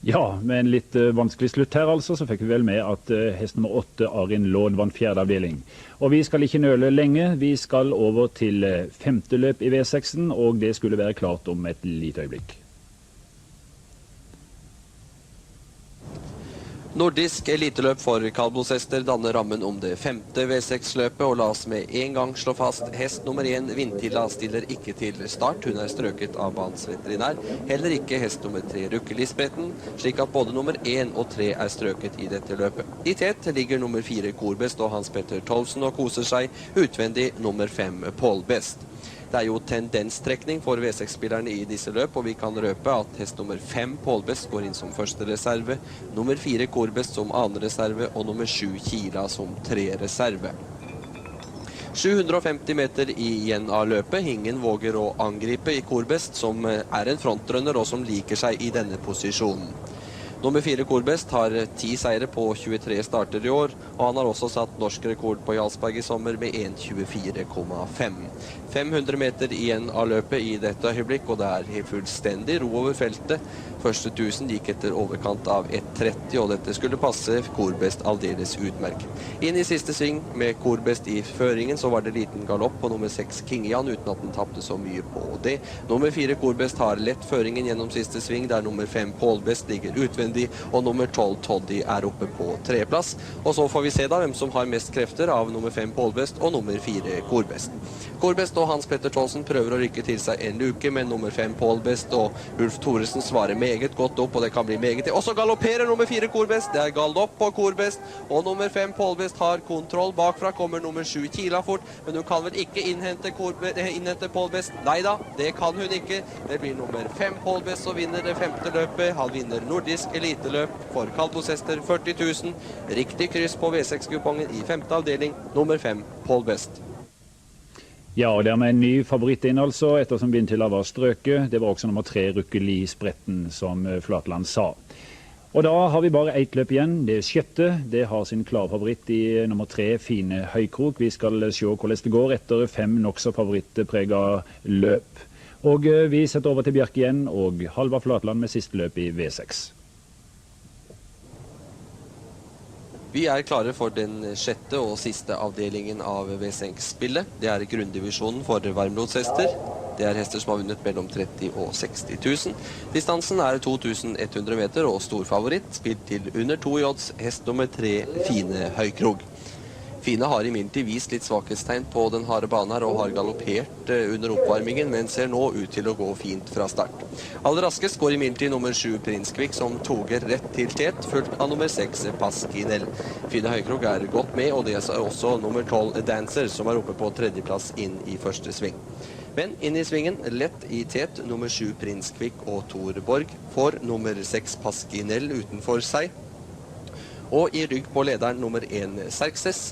Ja, med en litt vanskelig slutt her altså, så fikk vi vel med at hest nummer 8 Arin Lord vant fjerde avdeling. Og vi skal ikke nøle lenge, vi skal over til 5. løp i V6-en, og det skulle være klart om et lite øyeblikk. Nordisk eliteløp for kaldblodshester danner rammen om det 5. V6-løpet, og la oss med en gang slå fast hest nummer 1 Vintilla stiller ikke til start. Hun er strøket av banens veterinær. Heller ikke hest nummer 3 Rukkelisbretten, slik at både nummer 1 og 3 er strøket i dette løpet. I tet ligger nummer 4 Korbest og Hans Petter Tolvsen og koser seg, utvendig nummer 5 Paul Best. Det er jo tendenstrekning for V6-spillerne i disse løp, og vi kan røpe at hest nummer 5 Paul Best går inn som første reserve, nummer 4 Korbest som andre reserve, og nummer 7 Kila som 3 reserve. 750 meter igjen av løpet. Ingen våger å angripe i Corbest, som er en frontrunner og som liker seg i denne posisjonen. Nummer 4 Corbest har 10 seire på 23 starter i år, og han har også satt norsk rekord på Jarlsberg i sommer med 1.24,5. 500 meter igjen av løpet i dette øyeblikk, og det er fullstendig ro over feltet. Første 1000 gikk etter overkant av 1.30, og dette skulle passe Corbest aldeles utmerket. Inn i siste sving med Corbest i føringen, så var det liten galopp på nummer 6 Kingian, uten at den tappte så mye på det. Nummer 4 Corbest har lett føringen gjennom siste sving, der nummer 5 Paulbest ligger utvendig, og nummer 12 Toddy er oppe på 3. plass. Og så får vi se da hvem som har mest krefter av nummer 5 Paulbest og nummer 4 Corbest. Corbest og Hans Petter Tolsen prøver å rykke til seg en luke, men nummer 5 Paulbest og Ulf Thoresen svarer meget godt opp, og det kan bli meget til. Og så galopperer nummer 4 Corbest, det er galopp på Corbest, og nummer 5 Paulbest har kontroll. Bakfra kommer nummer 7 Kilafort, men hun kan vel ikke innhente Paulbest? Neida, det kan hun ikke. Det blir nummer 5 Paulbest som vinner det 5. løpet. Han vinner nordisk eliteløp for kaldbosester 40 000. Riktig kryss på V6-kupongen i 5. avdeling, nummer 5 Paulbest. Ja, og dermed en ny favoritt inn altså, ettersom Vintilla var strøket. Det var også nummer 3 Rukkeli Spretten, som Flatland sa. Og da har vi bare ett løp igjen. Det er Skjøtte. Det har sin klare favoritt i nummer 3 Fine Høykrok. Vi skal se hvordan det går etter 5 nokså favorittpreget løp. Og vi setter over til Bjerke igjen, og Halvard Flatland med siste løp i V6. Vi er klare for den 6. og siste avdelingen av V6-spillet. Det er grunndivisjonen for varmblodshester. Det er hester som har vunnet mellom 30 og 60 000. Distansen er 2100 meter og storfavoritt, spilt til under 2 odds, hest nummer 3 Fine Høykrog. Fine har imidlertid vist litt svakhetstegn på den harde banen her og har galoppert under oppvarmingen, men ser nå ut til å gå fint fra start. Aller raskest går imidlertid nummer 7 Prinskvik, som toger rett til tet, fulgt av nummer 6 Paskinel. Fine Høykrog er godt med, og det er også nummer 12 Dancer, som er oppe på 3. plass inn i første sving. Men inn i svingen, lett i tet, nummer 7 Prinskvik og Tor Borg får nummer 6 Paskinel utenfor seg, og i rygg på lederen nummer 1 Serkses,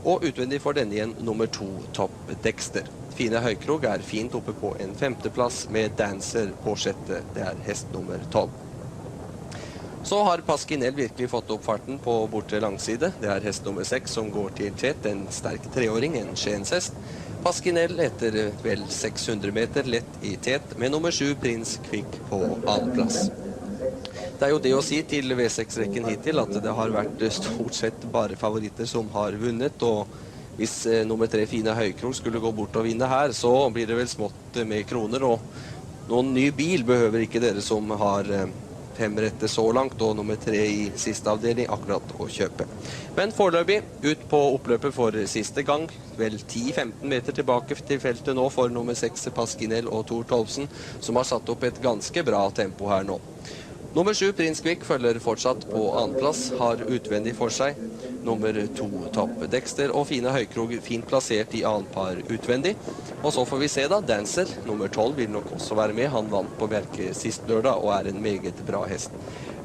og utvendig for denne igjen nummer 2 Top Dexter. Fine Høykrog er fint oppe på en 5. plass med Dancer på 6. Det er hest nummer 12. Så har Paskinel virkelig fått opp farten på bortre langside. Det er hest nummer 6 som går til tet, en sterk 3-åring, en Skienshest. Paskinel etter vel 600 meter lett i tet, med nummer 7 Prins Kvikk på 2. plass. Det er jo det å si til V6-rekken hittil at det har vært stort sett bare favoritter som har vunnet, og hvis nummer 3 Fine Høykrog skulle gå bort og vinne her, så blir det vel smått med kroner, og noen ny bil behøver ikke dere som har 5 rette så langt, og nummer 3 i siste avdeling akkurat å kjøpe. Men foreløpig ut på oppløpet for siste gang, vel 10-15 meter tilbake til feltet nå for nummer 6 Paskinel og Tor Tolvsen, som har satt opp et ganske bra tempo her nå. Nummer 7 Prinskvik følger fortsatt på 2. plass, har utvendig for seg nummer 2 Top Dexter, og Fine Høykrog fint plassert i 2. par utvendig. Og så får vi se da, Dancer, nummer 12 vil nok også være med. Han vant på Bjerke sist lørdag og er en meget bra hest.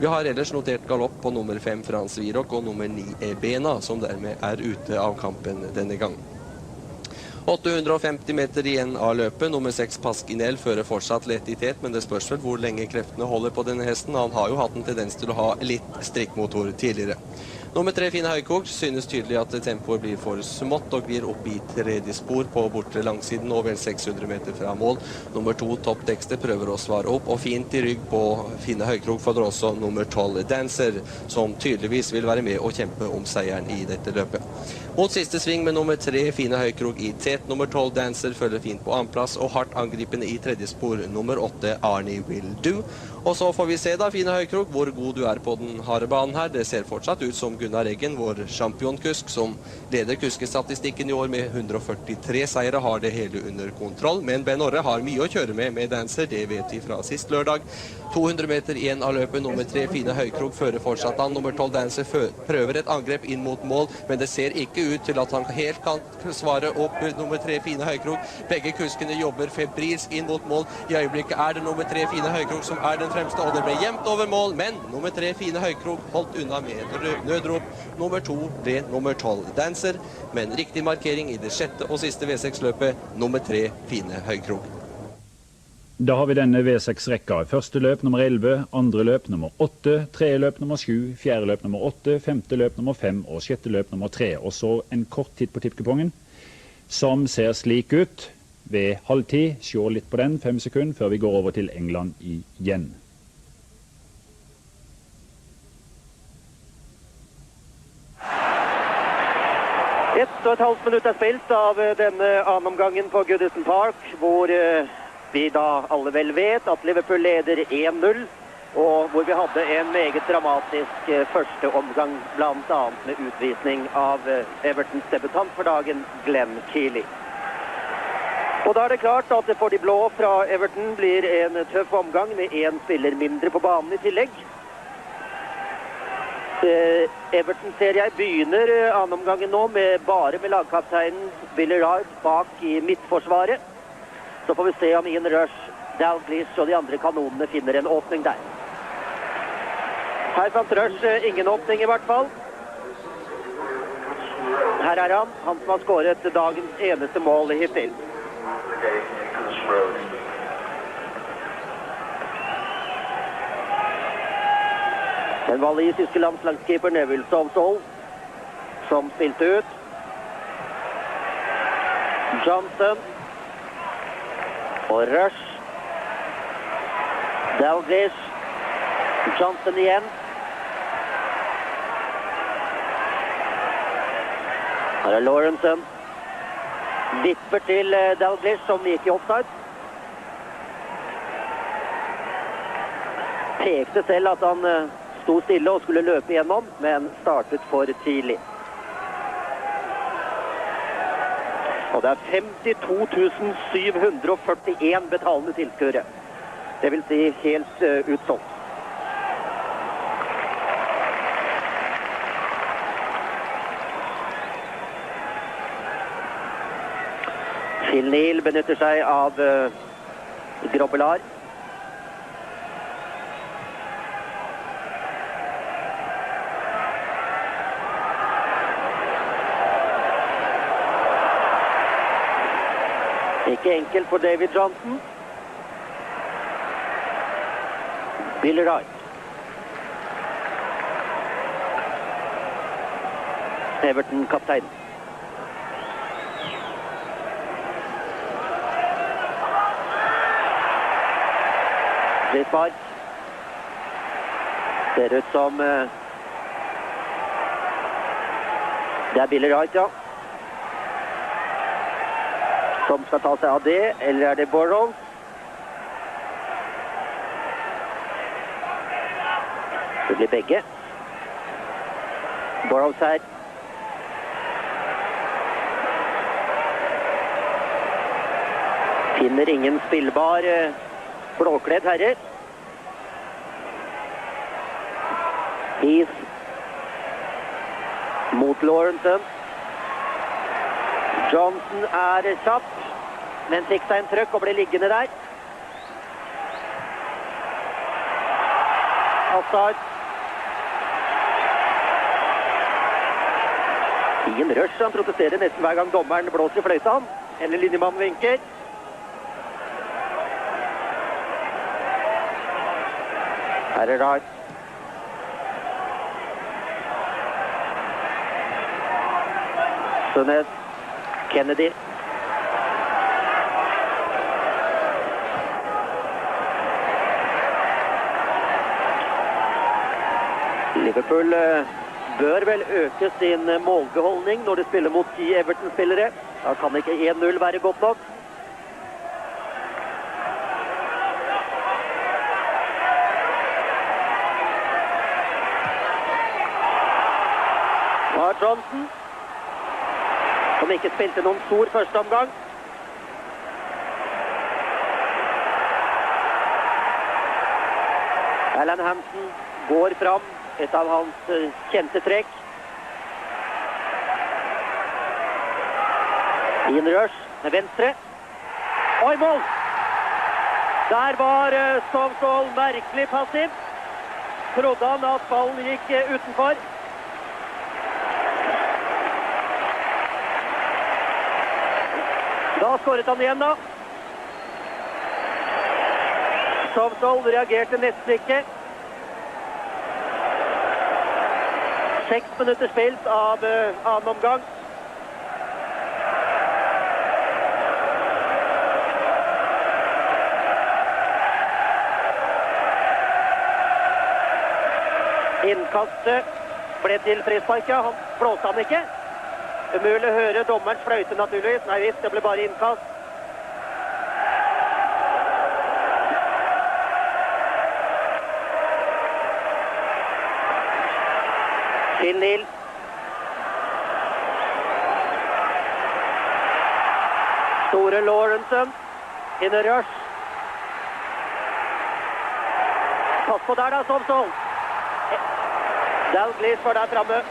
Vi har ellers notert galopp på nummer 5 Frans Virok og nummer 9 Ebena, som dermed er ute av kampen denne gangen. 850 meter igjen av løpet. Nummer 6 Paskinel fører fortsatt lett i tet, men det spørs vel hvor lenge kreftene holder på denne hesten. Han har jo hatt en tendens til å ha litt strikkmotor tidligere. Nummer 3 Fine Høykrog synes tydelig at tempoet blir for smått og glir opp i 3. spor på bortre langsiden og vel 600 meter fra mål. Nummer 2 Top Dexter prøver å svare opp, og fint i rygg på Fine Høykrog får også nummer 12 Dancer, som tydeligvis vil være med og kjempe om seieren i dette løpet. Mot siste sving med nummer 3 Fine Høykrog i tet. Nummer 12 Dancer følger fint på 2. plass, og hardt angripende i 3. spor nummer 8 Arnie Will Do. Og så får vi se da, Fine Høykrog, hvor god du er på den harde banen her. Det ser fortsatt ut som Gunnar Eggen, vår championkusk, som leder kuskestatistikken i år med 143 seire, har det hele under kontroll. Men Ben Orre har mye å kjøre med Dancer, det vet vi fra sist lørdag. 200 meter igjen av løpet, nummer 3 Fine Høykrog fører fortsatt an. Nummer 12 Dancer prøver et angrep inn mot mål, men det ser ikke ikke ut til at han helt kan svare opp nummer 3 Fine Høykrok. Begge kuskene jobber febrilsk inn mot mål. I øyeblikket er det nummer 3 Fine Høykrok som er den fremste, og det ble jevnt over mål, men nummer 3 Fine Høykrok holdt unna med nødrop. Nummer 2 ble nummer 12 Dancer, med en riktig markering i det 6. og siste V6-løpet, nummer 3 Fine Høykrok. Da har vi denne V6-rekka. Første løp nummer 11, andre løp nummer 8, tredje løp nummer 7, fjerde løp nummer 8, femte løp nummer 5 og sjette løp nummer 3. Og så en kort titt på tippkupongen, som ser slik ut ved halvtid. Se litt på den, 5 sekunder, før vi går over til England igjen. Ett og et halvt minutt er spilt av denne annenomgangen på Goodison Park, hvor vi da alle vel vet at Liverpool leder 1-0, og hvor vi hadde en meget dramatisk første omgang, blant annet med utvisning av Evertons debutant for dagen, Glenn Keely. Og da er det klart at det for de blå fra Everton blir en tøff omgang med en spiller mindre på banen i tillegg. Everton ser jeg begynner annenomgangen nå bare med lagkapteinen Billy Wright bak i midtforsvaret. Så får vi se om Ian Rush, Dalglish og de andre kanonene finner en åpning der. Her fant Rush ingen åpning i hvert fall. Her er han som har skåret dagens eneste mål hittil. Den walisiske landslagskeeper Neville Sovsall, som spilte ut. Johnson. Og Rush. Dalglish. Johnson igjen. Her er Lawrenson. Vipper til Dalglish, som gikk i offside. Pekte selv at han sto stille og skulle løpe igjennom, men startet for tidlig. Og det er 52 741 betalende tilskuere. Det vil si helt utsolgt. Phil Neal benytter seg av Grobbelaar. Ikke enkelt for David Johnson. Billy Wright. Everton-kaptein. Frispark. Ser ut som det er Billy Wright, ja. Som skal ta seg av det, eller er det Burrows? Det blir begge. Burrows her. Finner ingen spillbar blåkledd herre. Heath mot Lawrenson. Johnson er kjapp, men fikk seg en trøkk og ble liggende der. Offside. Ian Rush, han protesterer nesten hver gang dommeren blåser i fløyta, eller linjemannen vinker. Her er Wright. Sunes. Kennedy. Liverpool bør vel øke sin målbeholdning når de spiller mot 10 Everton-spillere. Da kan ikke 1-0 være godt nok. Og Johnson, som ikke spilte noen stor første omgang. Alan Hansen går fram, et av hans kjente trekk. In rush med venstre. Og i mål! Der var Stovsvoll merkelig passiv. Trodde han at ballen gikk utenfor. Da skåret han igjen da. Stovsvoll reagerte nesten ikke. 6 minutter spilt av annen omgang. Innkastet ble til frisparket. Han blåste han ikke. Umulig å høre dommerens fløyte naturligvis. Nei visst, det ble bare innkast. Til Nil. Store Lawrenson. In a rush. Pass på der da, Stovsvoll. Dalglish var der framme.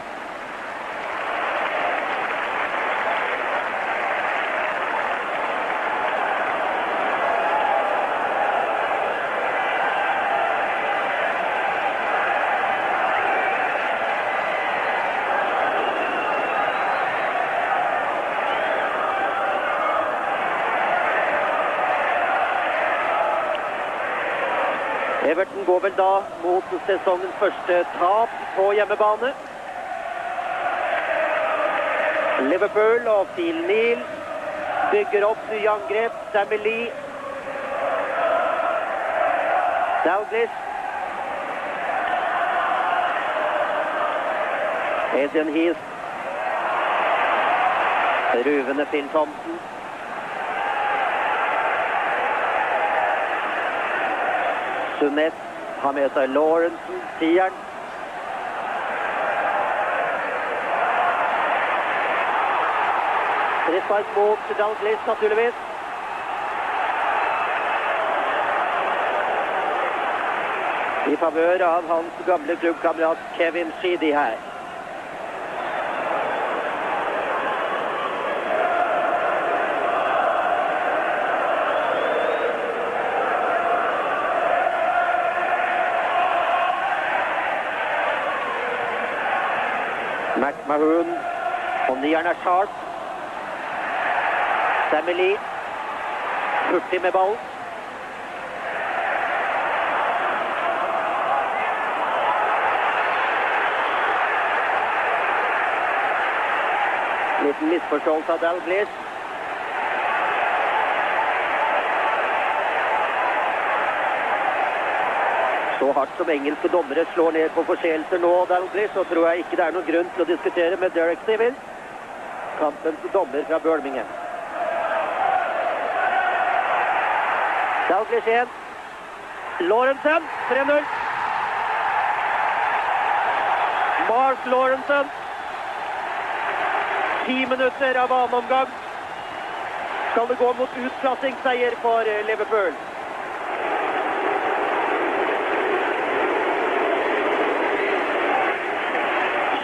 Everton går vel da mot sesongens første tap på hjemmebane. Liverpool og Phil Neal bygger opp nye angrep. Sammy Lee. Dalglish. Adrian Heath. Ruvende Phil Thompson. Sunnet har med seg Lawrenson, tieren. Frispark mot Dalglish naturligvis. I favør av hans gamle klubbkamerat Kevin Sheedy her. McMahon og nieren er Sharp. Sammy Lee hurtig med ballen. Liten misforståelse av Dalglish. Så hardt som engelske dommere slår ned på forseelser nå, Dalglish, så tror jeg ikke det er noen grunn til å diskutere med Derek Steven. Kampens dommer fra Birmingham. Dalglish igjen. Lawrenson, 3-0. Mark Lawrenson. 10 minutter av annen omgang. Skal det gå mot utklassingsseier for Liverpool.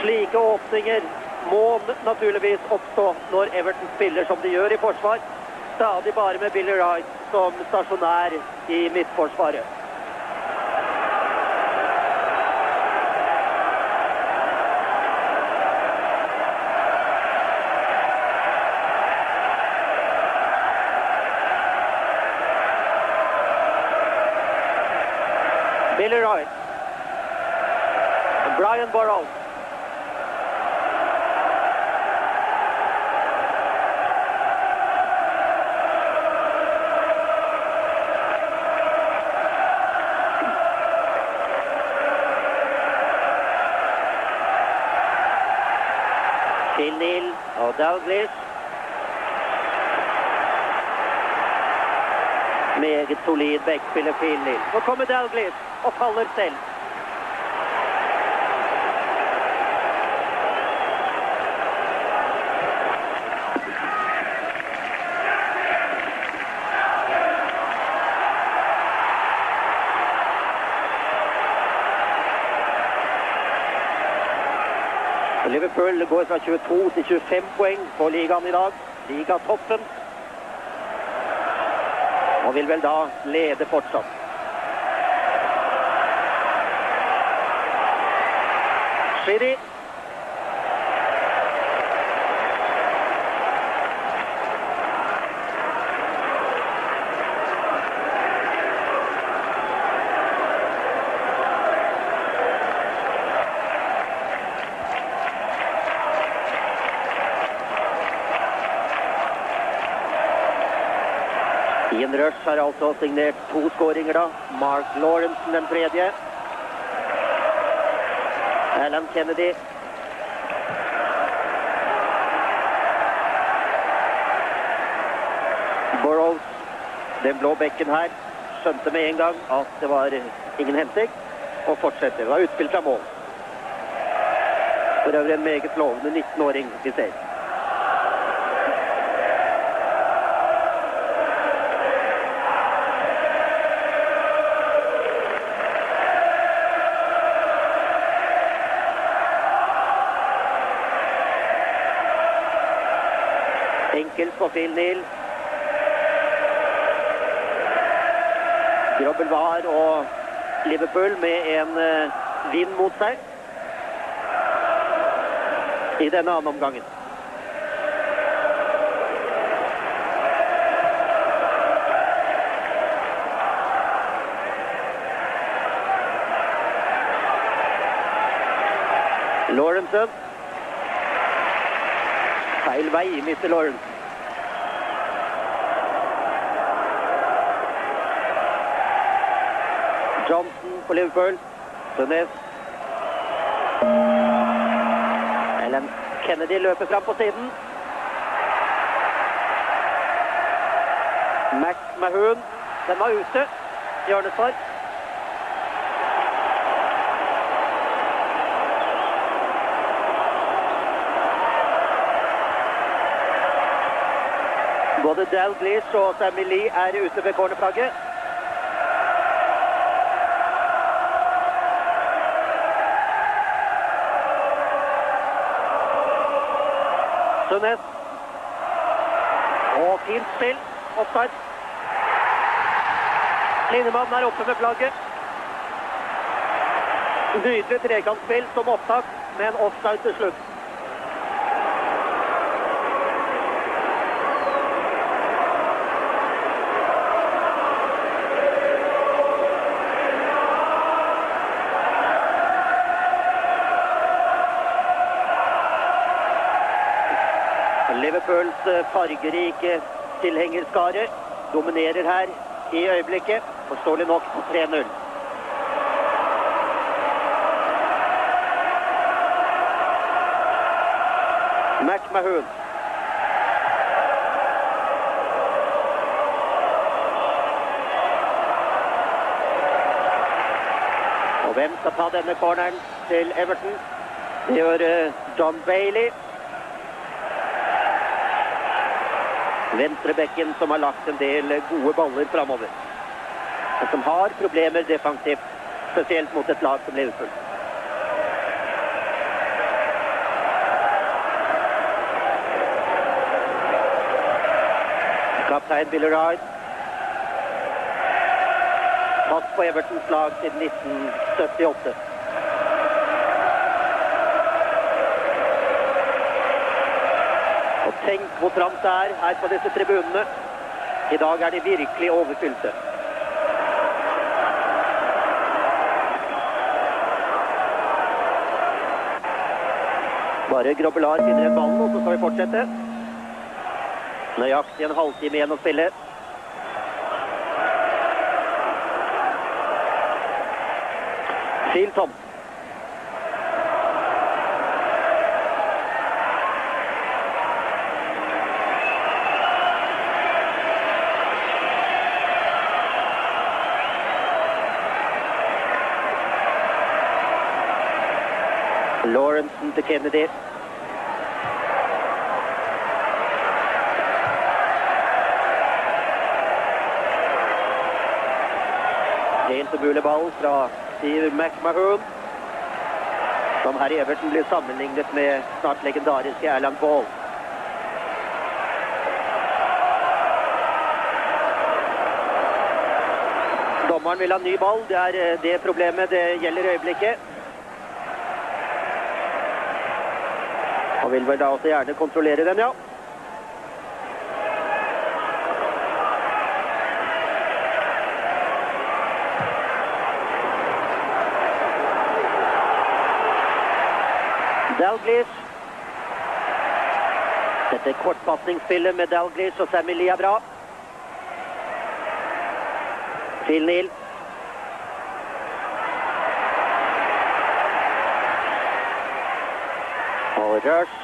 Slike åpninger må naturligvis oppstå når Everton spiller som de gjør i forsvar. Stadig bare med Billy Wright som stasjonær i midtforsvaret. Billy Wright. Brian Burrows. Phil Neal og Dalglish. Meget solid backspiller Phil Neal. Nå kommer Dalglish og faller selv. Liverpool går fra 22 til 25 poeng på ligaen i dag. ligatoppen. Og vil vel da lede fortsatt. Shiri. Ian Rush har altså signert 2 skåringer da. Mark Lawrence den tredje. Alan Kennedy. Burrows, den blå bekken her, skjønte med en gang at det var ingen hensikt, og fortsetter. Det var utspill fra mål. For øvrig en meget lovende 19-åring vi ser. Enkelt på Phil Neal. Grobbelvar og Liverpool med en vind mot seg i denne andre omgangen. Lawrence. Feil vei, Mr. Lawrence. Johnson på Liverpool. Sunes. Alan Kennedy løper fram på siden. Mahon. Den var ute. Hjørnesvar. Både Dalglish og Sammy Lee er ute ved cornerflagget. Sunes. Og fint spill. Offside. Linjemannen er oppe med flagget. Nydelig trekantspill som opptak, men offside til slutt. Liverpools fargerike tilhengerskare dominerer her i øyeblikket, forståelig nok på 3-0. Mahon. Og hvem skal ta denne corneren til Everton? Det gjør John Bailey. Venstrebekken som har lagt en del gode baller fremover. Og som har problemer defensivt, spesielt mot et lag som Liverpool. Kaptein Billy Wright. Fast på Evertons lag siden 1978. Og tenk hvor tramt det er her på disse tribunene. I dag er de virkelig overfylte. Bare Grobbellar finner en ballen, og så skal vi fortsette. Nøyaktig en halvtime igjen å spille. Phil Tom. Lawrence til Kennedy. Helt umulig ball fra Steve McMahon, som her i Everton blir sammenlignet med snart legendariske Alan Ball. Dommeren vil ha ny ball. Det er det problemet det gjelder i øyeblikket. Han vil vel da også gjerne kontrollere den, ja. Dalglish. Dette kortpassningsspillet med Dalglish og Sammy Lee er bra. Phil Neal. Og Rush.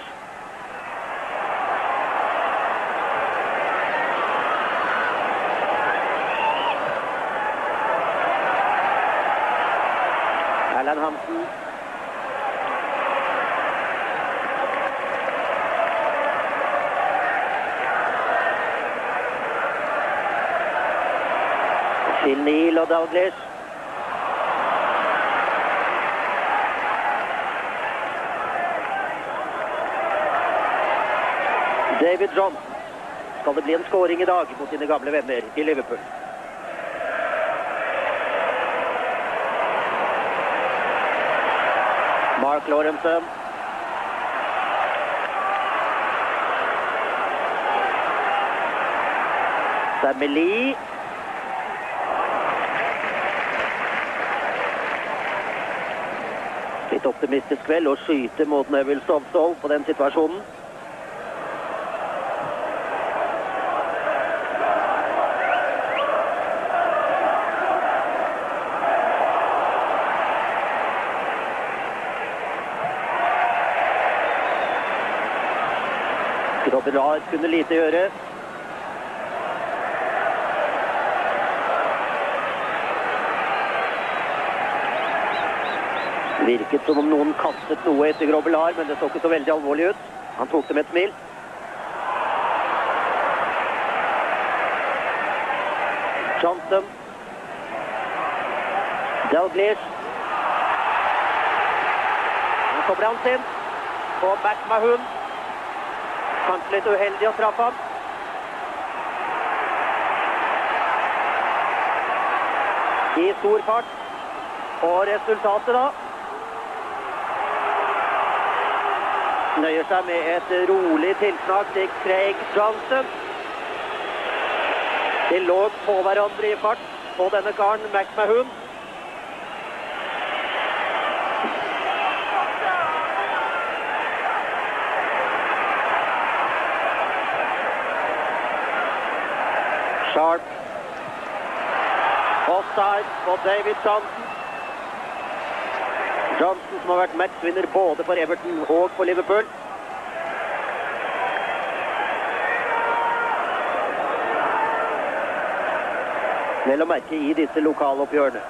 Erland Hansen. Phil Neal og Dalglish. David Johnson. Skal det bli en scoring i dag mot sine gamle venner i Liverpool? Mark Lawrenson. Sammy Lee. Litt optimistisk vel å skyte mot Neville Stovstall på den situasjonen. Grobbelaar kunne lite gjøre. Virket som om noen kastet noe etter Grobbelaar, men det så ikke så veldig alvorlig ut. Han tok det med et smil. Johnson. Dalglish. Nå kommer han sin på McMahon. Kanskje litt uheldig å straffe ham. I stor fart. Og resultatet da nøyer seg med et rolig tilsnakk til Craig Johnson. De lå på hverandre i fart på denne karen, McMahon. Sharp. Offside på David Johnson. Johnson som har vært matchvinner både for Everton og for Liverpool. Vel å merke i disse lokaloppgjørene.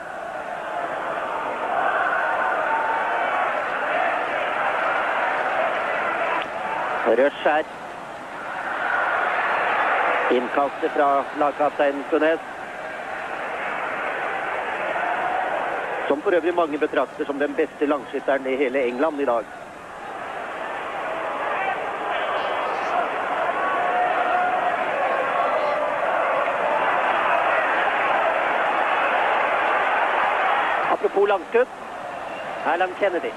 Rush her. Innkastet fra lagkaptein Sunes. Som for øvrig mange betrakter som den beste langskytteren i hele England i dag. Apropos langskudd, Alan Kennedy.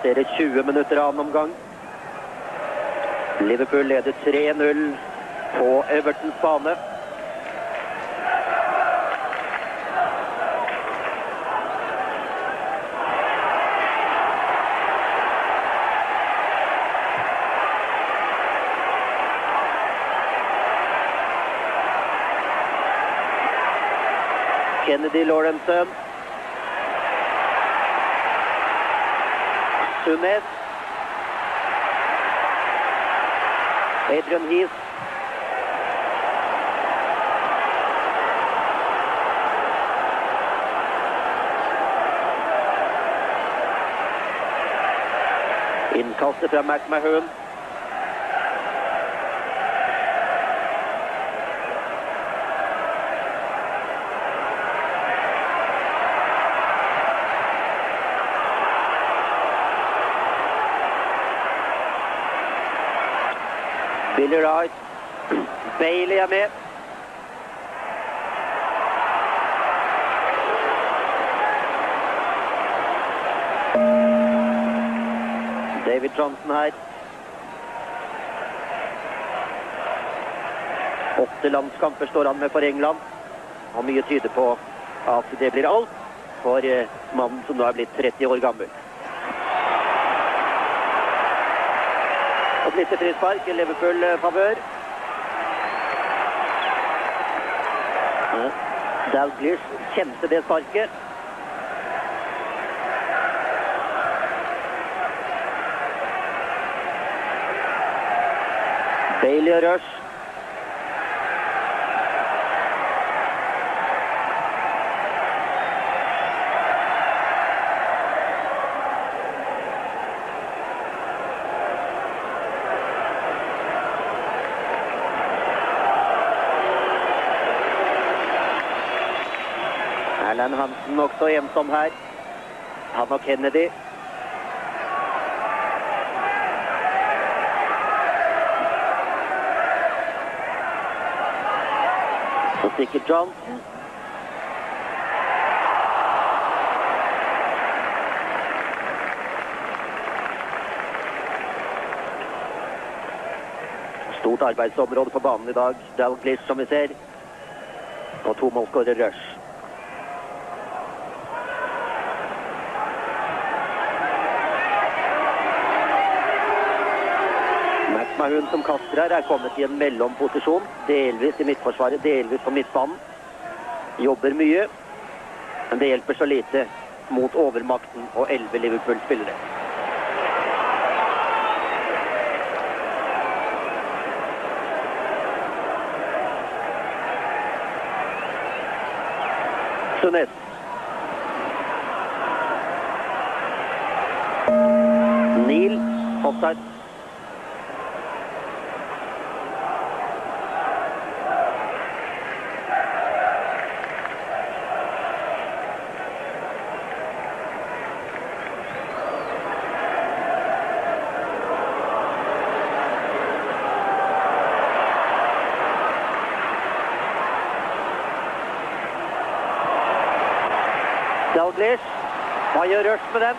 Det er 20 minutter av annen omgang. Liverpool leder 3-0 på Evertons bane. Kennedy Lawrenson. Sunes. Adrian Heath. Innkastet fra McMahon. Billy Wright. Bailey er med. David Johnson her. 8 landskamper står han med for England. Og mye tyder på at det blir alt for mannen som nå er blitt 30 år gammel. Et lite frispark i Liverpool-favør. Dalglish kjente det sparket. Bailey og Rush. Erland Hansen også ensom her. Han og Kennedy. Så stikker Johnson. Stort arbeidsområde på banen i dag. Dalglish som vi ser. Og 2 målskårer Rush. Mahun som kaster her er kommet i en mellomposisjon, delvis i midtforsvaret, delvis på midtbanen. Jobber mye, men det hjelper så lite mot overmakten og 11 Liverpool-spillere. Sunes. Neil, offside. Dalglish. Hva gjør Rush med den?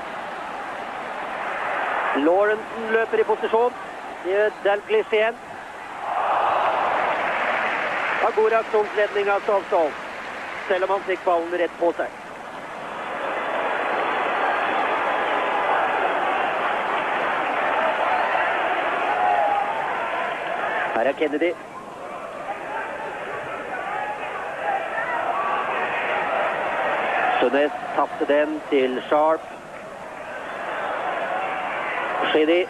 Lawrenson løper i posisjon. Det gjør Dalglish igjen. Det var god reaksjonsledning av Solskjaer, selv om han fikk ballen rett på seg. Her er Kennedy. Sunes tappte den til Sharp. Shidi.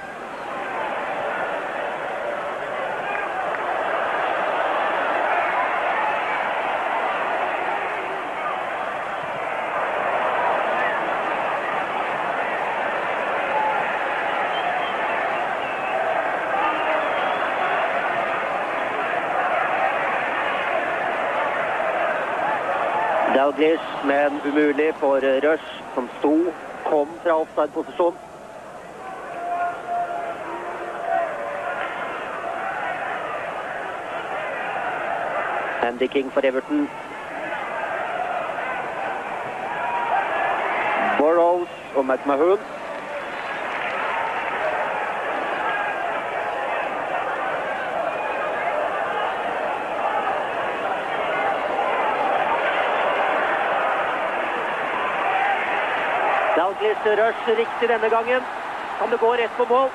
Dalglish, men umulig for Rush, som kom fra offside-posisjon. Andy King for Everton. Burrows og McMahon. Dalglish Rush riktig denne gangen. Kan det gå rett på mål?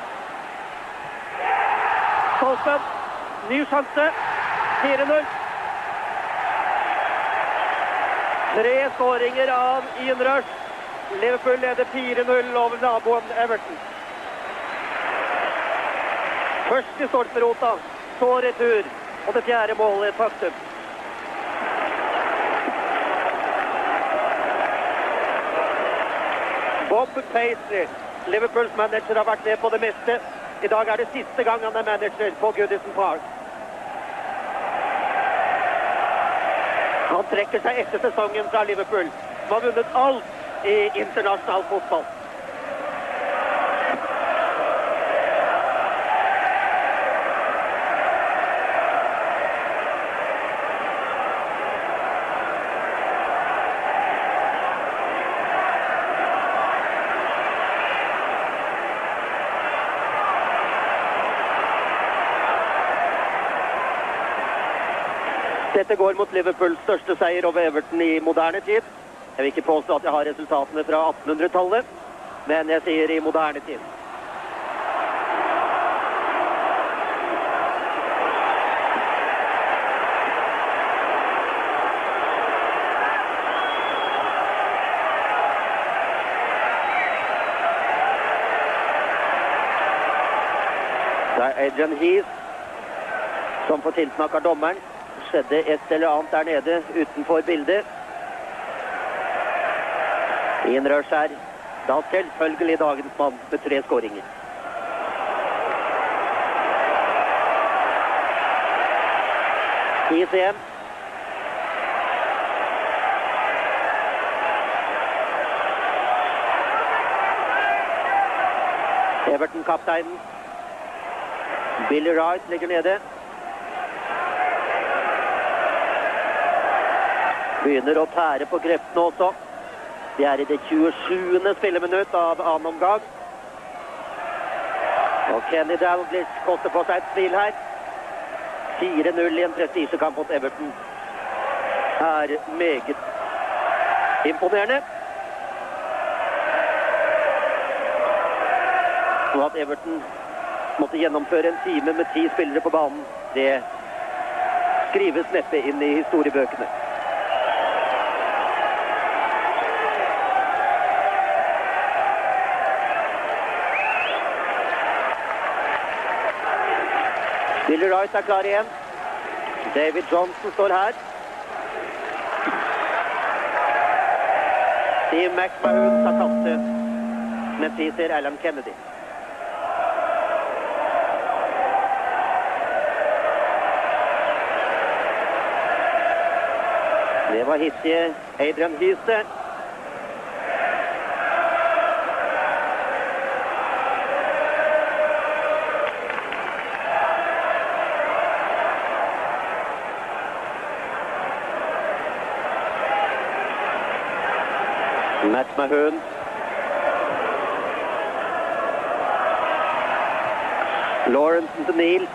Colston, ny sjanse. 4-0. 3 skåringer av Ian Rush. Liverpool leder 4-0 over naboen Everton. Først i stolperota, så retur, og det 4. målet et faktum. Bob Paisley, Liverpools manager, har vært med på det meste. I dag er det siste gang han er manager på Goodison Park. Han trekker seg etter sesongen fra Liverpool, som har vunnet alt i internasjonal fotball. Dette går mot Liverpools største seier over Everton i moderne tid. Jeg vil ikke påstå at jeg har resultatene fra 1800-tallet, men jeg sier i moderne tid. Det er Adrian Heath som får tilsnakker dommeren. Skjedde et eller annet der nede utenfor bildet. Ian Rush er da selvfølgelig dagens mann med 3 skåringer. Heath igjen. Everton-kapteinen Billy Wright ligger nede. Begynner å tære på kreftene også. Det er i det 27. spilleminutt av annen omgang. Og Kenny Dalglish koster på seg et smil her. 4-0 i en prestisjekamp mot Everton. Er meget imponerende. Og at Everton måtte gjennomføre en time med 10 spillere på banen, det skrives neppe inn i historiebøkene. Billy Wright er klar igjen. David Johnson står her. Steve McMahon tar kastet, mens vi ser Alan Kennedy. Det var hissige Adrian Heath. Matt Mahon. Lawrence til Neil.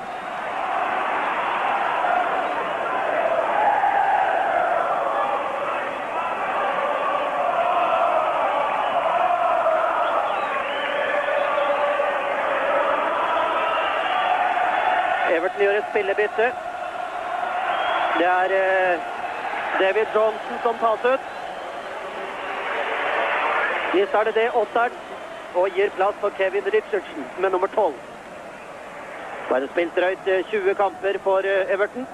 Everton gjør et spillebytte. Det er David Johnson som tas ut. De starter det 8'eren og gir plass for Kevin Richardson med nummer 12. Så er det spilt drøyt 20 kamper for Everton.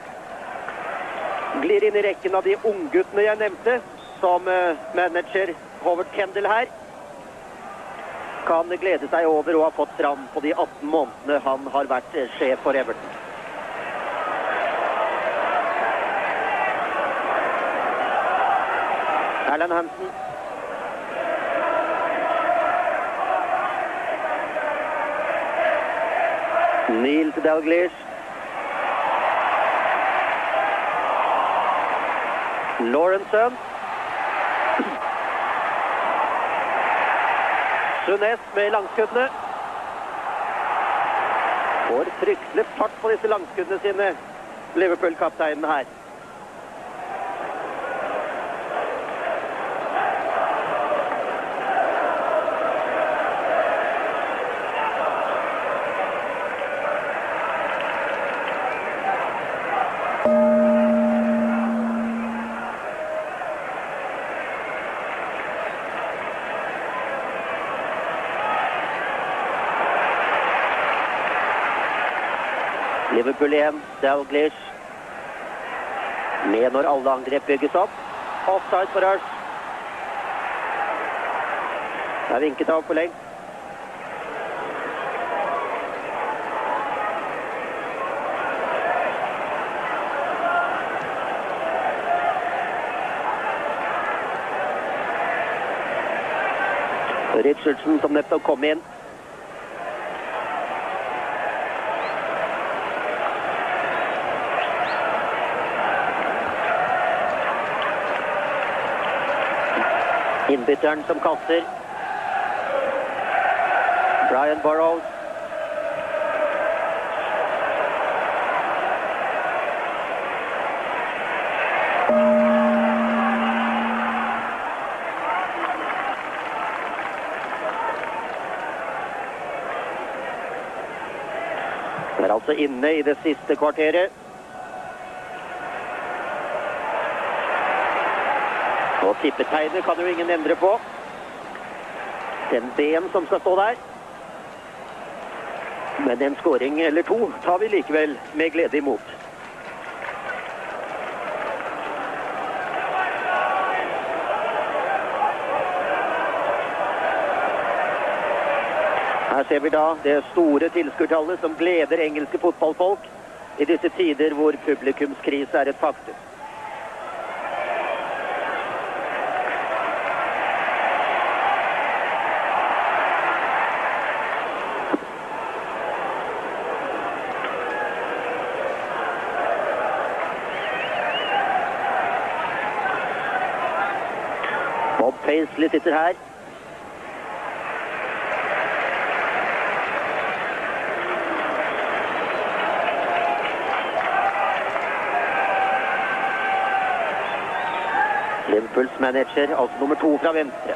Glir inn i rekken av de ungguttene jeg nevnte, som manager Howard Kendall her. Kan glede seg over å ha fått fram på de 18 månedene han har vært sjef for Everton. Alan Hansen. Neil til Dalglish. Lawrenson. Sunes med langskuddene. Får fryktelig fart på disse langskuddene sine, Liverpool-kapteinen her. Liverpool igjen, Dalglish. Med når alle angrep bygges opp. Offside for Rush. Det er vinket av for lengt. Richardson som nettopp kom inn. Innbytteren som kaster. Brian Burrows. Det er altså inne i det siste kvarteret. Og tippetegnet kan jo ingen endre på. Den B-en som skal stå der. Men en scoring eller to tar vi likevel med glede imot. Her ser vi da det store tilskuertallet som gleder engelske fotballfolk i disse tider hvor publikumskrise er et faktum. Bob Paisley sitter her. Liverpools manager, altså nummer 2 fra venstre.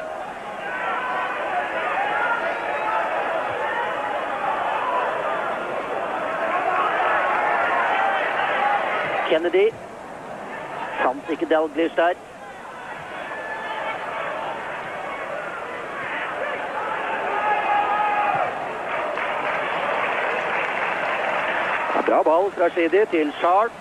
Kennedy. Fant ikke Dalglish der. Bra ball fra Shidi til Sharp.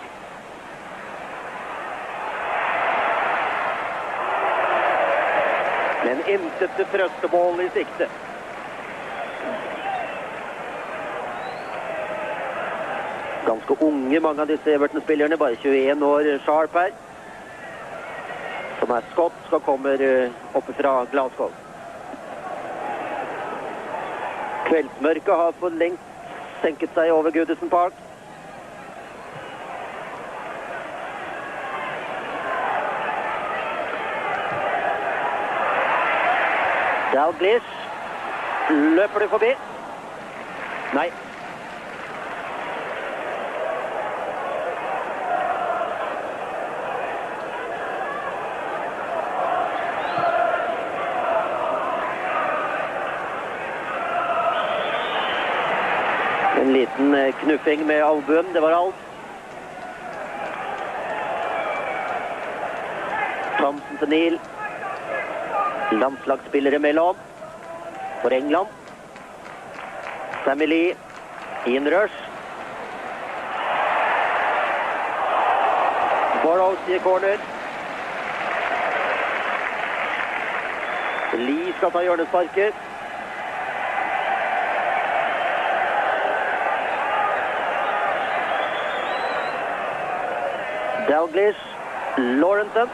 Men intet til trøstemål i sikte. Ganske unge, mange av disse Everton-spillerne, bare 21 år Sharp her. Som er skotsk og kommer oppe fra Glasgow. Kveldsmørket har for lengt senket seg over Goodison Park. Dalglish. Løper det forbi? Nei. En liten knuffing med albuen, det var alt. Thompson til Neil. Landslagsspillere mellom for England. Sammy Lee, Ian Rush. Burrows i corner. Lee skal ta hjørnesparket. Dalglish, Lawrenson.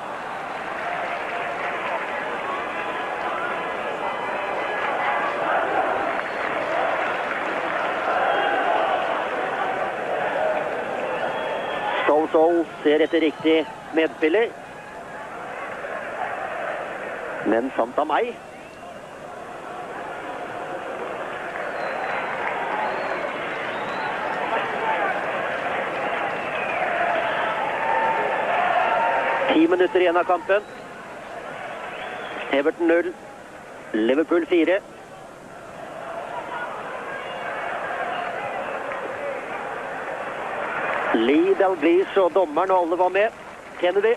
Stoll ser etter riktig medspiller. Men fant av meg. Minutter igjen av kampen. Everton 0, Liverpool 4. Lee, Dalglish og dommeren og alle var med. Kennedy.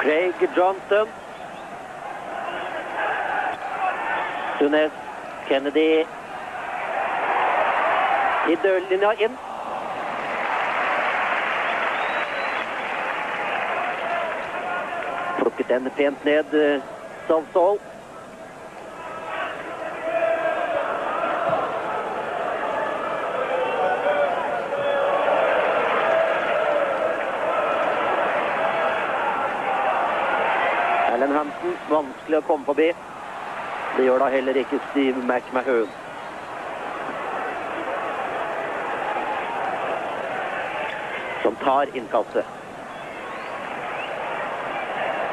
Craig Johnson. Sunes, Kennedy. I dørlinja inn. Plukket den pent ned, Salstål. Hansen, vanskelig å komme forbi. Det gjør da heller ikke Steve McMahon. som tar innkastet.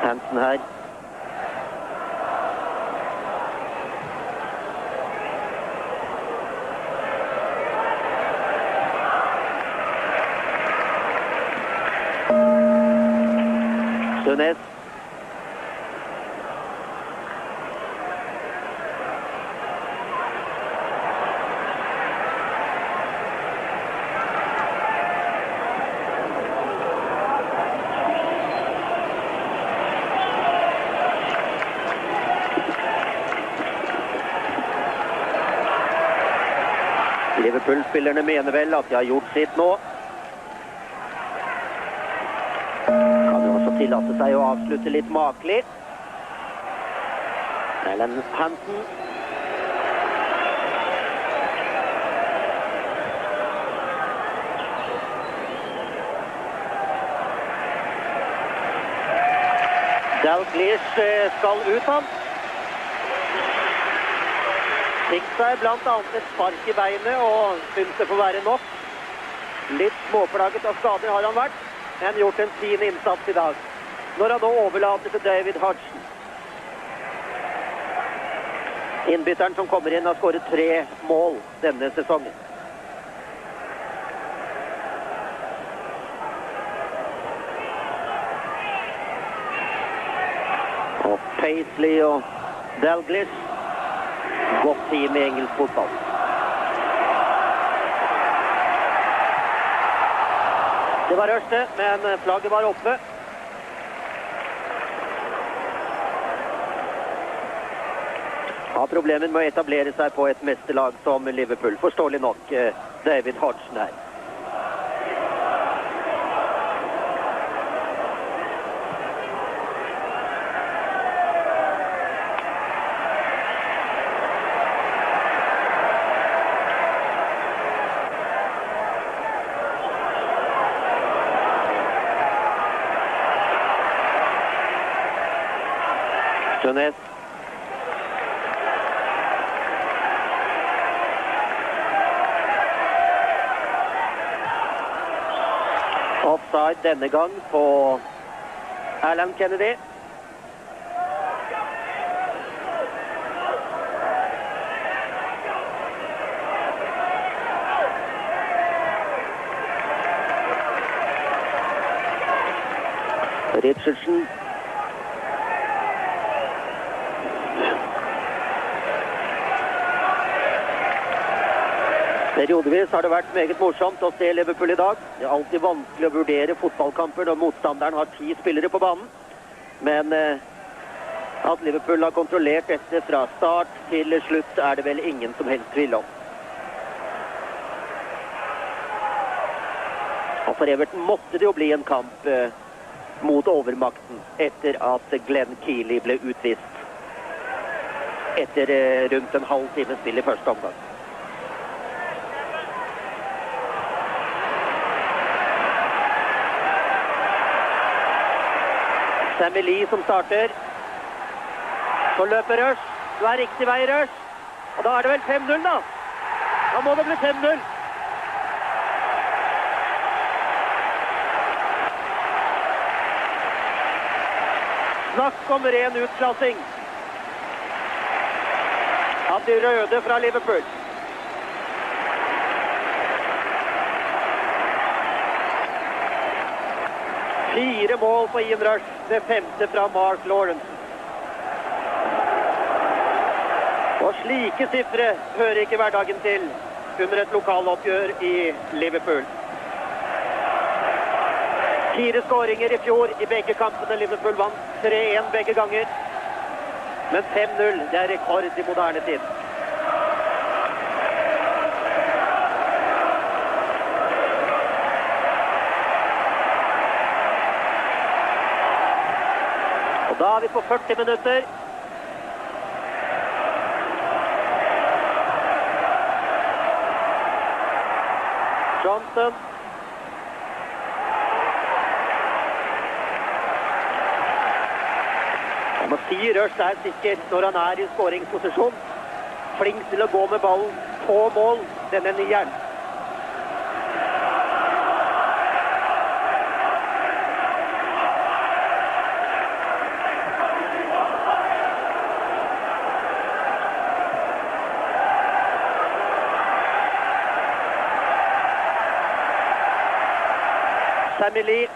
Hansen her. Sunes. Liverpool-spillerne mener vel at de har gjort sitt nå. Kan jo også tillate seg å avslutte litt makelig. Ellen Hansen. Dalglish skal ut han. Fikk seg blant annet et spark i beinet og synes det får være nok. Litt småplaget av skader har han vært, men gjort en fin innsats i dag. Når han nå overlater til David Hodgson. Innbytteren som kommer inn har skåret 3 mål denne sesongen. Og Paisley og Dalglish. Godt team i engelsk fotball. Det var rørste, men flagget var oppe. Har problemer med å etablere seg på et mesterlag som Liverpool. Forståelig nok, David Hodgson her. Sunes. Offside denne gang på Alan Kennedy. Richardson. Periodevis har det vært meget morsomt å se Liverpool i dag. Det er alltid vanskelig å vurdere fotballkamper når motstanderen har 10 spillere på banen. Men at Liverpool har kontrollert dette fra start til slutt er det vel ingen som helst tvil om. Og for Everton måtte det jo bli en kamp mot overmakten etter at Glenn Keely ble utvist. Etter rundt en halv time spill i første omgang. Sammy Lee som starter. Så løper Rush. Du er riktig vei, Rush. Og da er det vel 5-0 da. Da må det bli 5-0. Snakk om ren utklassing av de røde fra Liverpool. Fire mål på Ian Rush, det 5. fra Mark Lawrence. Og slike siffre hører ikke hverdagen til under et lokaloppgjør i Liverpool. 4 skåringer i fjor i begge kampene. Liverpool vant 3-1 begge ganger. Men 5-0, det er rekord i moderne tid. Og da er vi på 40 minutter. Johnson. Jeg må si Rush er sikker når han er i skåringsposisjon. Flink til å gå med ballen på mål, denne nieren. Sammy Lee.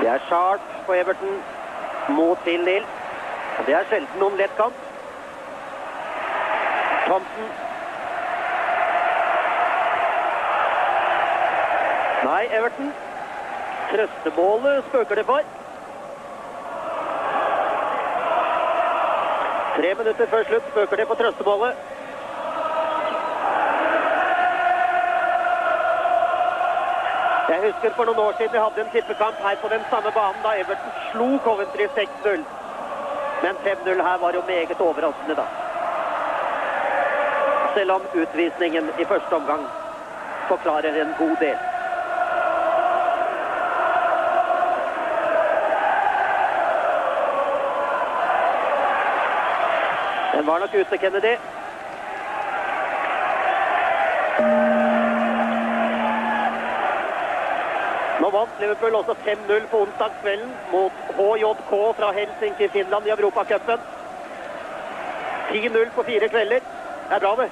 Det er Sharp på Everton mot Phil Neal. Og det er sjelden noen lett kamp. Thompson. Nei, Everton. Trøstemålet spøker det for. 3 minutter før slutt spøker det for trøstemålet. Jeg husker for noen år siden vi hadde en tippekamp her på den samme banen da Everton slo Coventry 6-0. Men 5-0 her var jo meget overraskende da. Selv om utvisningen i første omgang forklarer en god del. Den var nok ute, Kennedy. Nå vant Liverpool også 5-0 på onsdagskvelden mot HJK fra Helsinki, Finland i Europacupen. 10-0 på 4 kvelder. Det er bra det.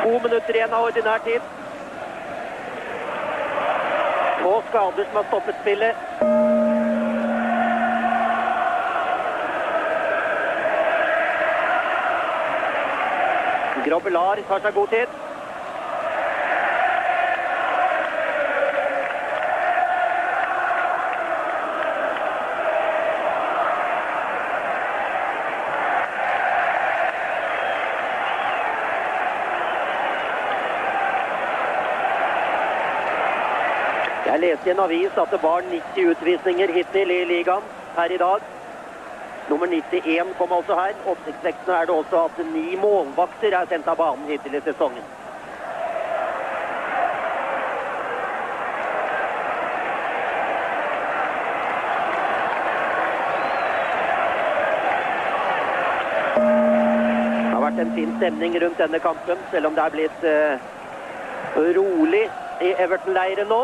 To minutter igjen av ordinær tid. Få skader som har stoppet spillet. Grobbelaar tar seg god tid. Jeg leste i en avis at det var 90 utvisninger hittil i ligaen her i dag. Nummer 91 kom altså her. Oppsiktsvekkende er det også at 9 målvakter er sendt av banen hittil i sesongen. Det har vært en fin stemning rundt denne kampen, selv om det er blitt rolig i Everton-leiren nå.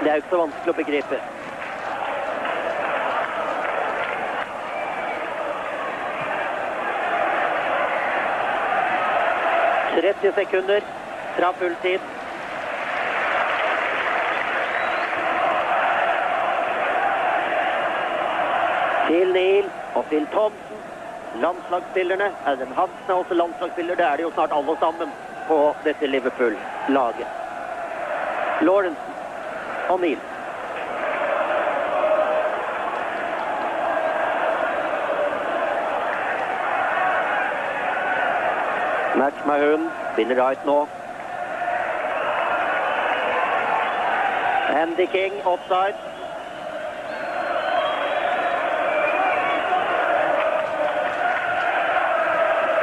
Det er jo ikke så vanskelig å begripe. – 30 sekunder fra fulltid. Phil Neal og Phil Thompson, landslagsspillerne. Adam Hansen er også landslagsspiller. Det er de jo snart alle sammen på dette Liverpool-laget. Lawrence og Neal. Match Mahun spiller right nå. Andy King offside.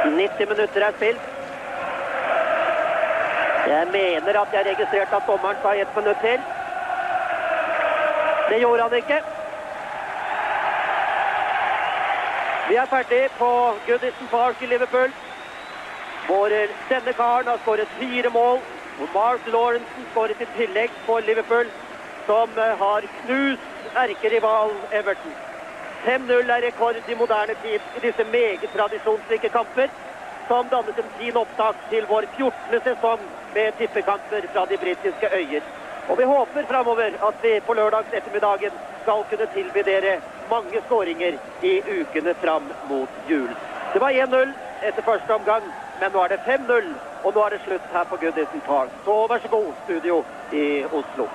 Minutter er spilt. Jeg mener at jeg registrerte at dommeren sa 1 minutt til. Det gjorde han ikke. Vi er ferdig på Goodison Park i Liverpool. Hvor denne karen har skåret 4 mål. Og Mark Lawrence skåret i tillegg for Liverpool, som har knust erkerival Everton. 5-0 er rekord i moderne tid i disse meget tradisjonsrike kamper, som dannet en fin opptak til vår 14. sesong med tippekamper fra de britiske øyer. Og vi håper fremover at vi på lørdags ettermiddagen skal kunne tilby dere mange skåringer i ukene fram mot jul. Det var 1-0 etter første omgang, men nå er det 5-0, og nå er det slutt her på Goodison Park. Så vær så god, studio i Oslo.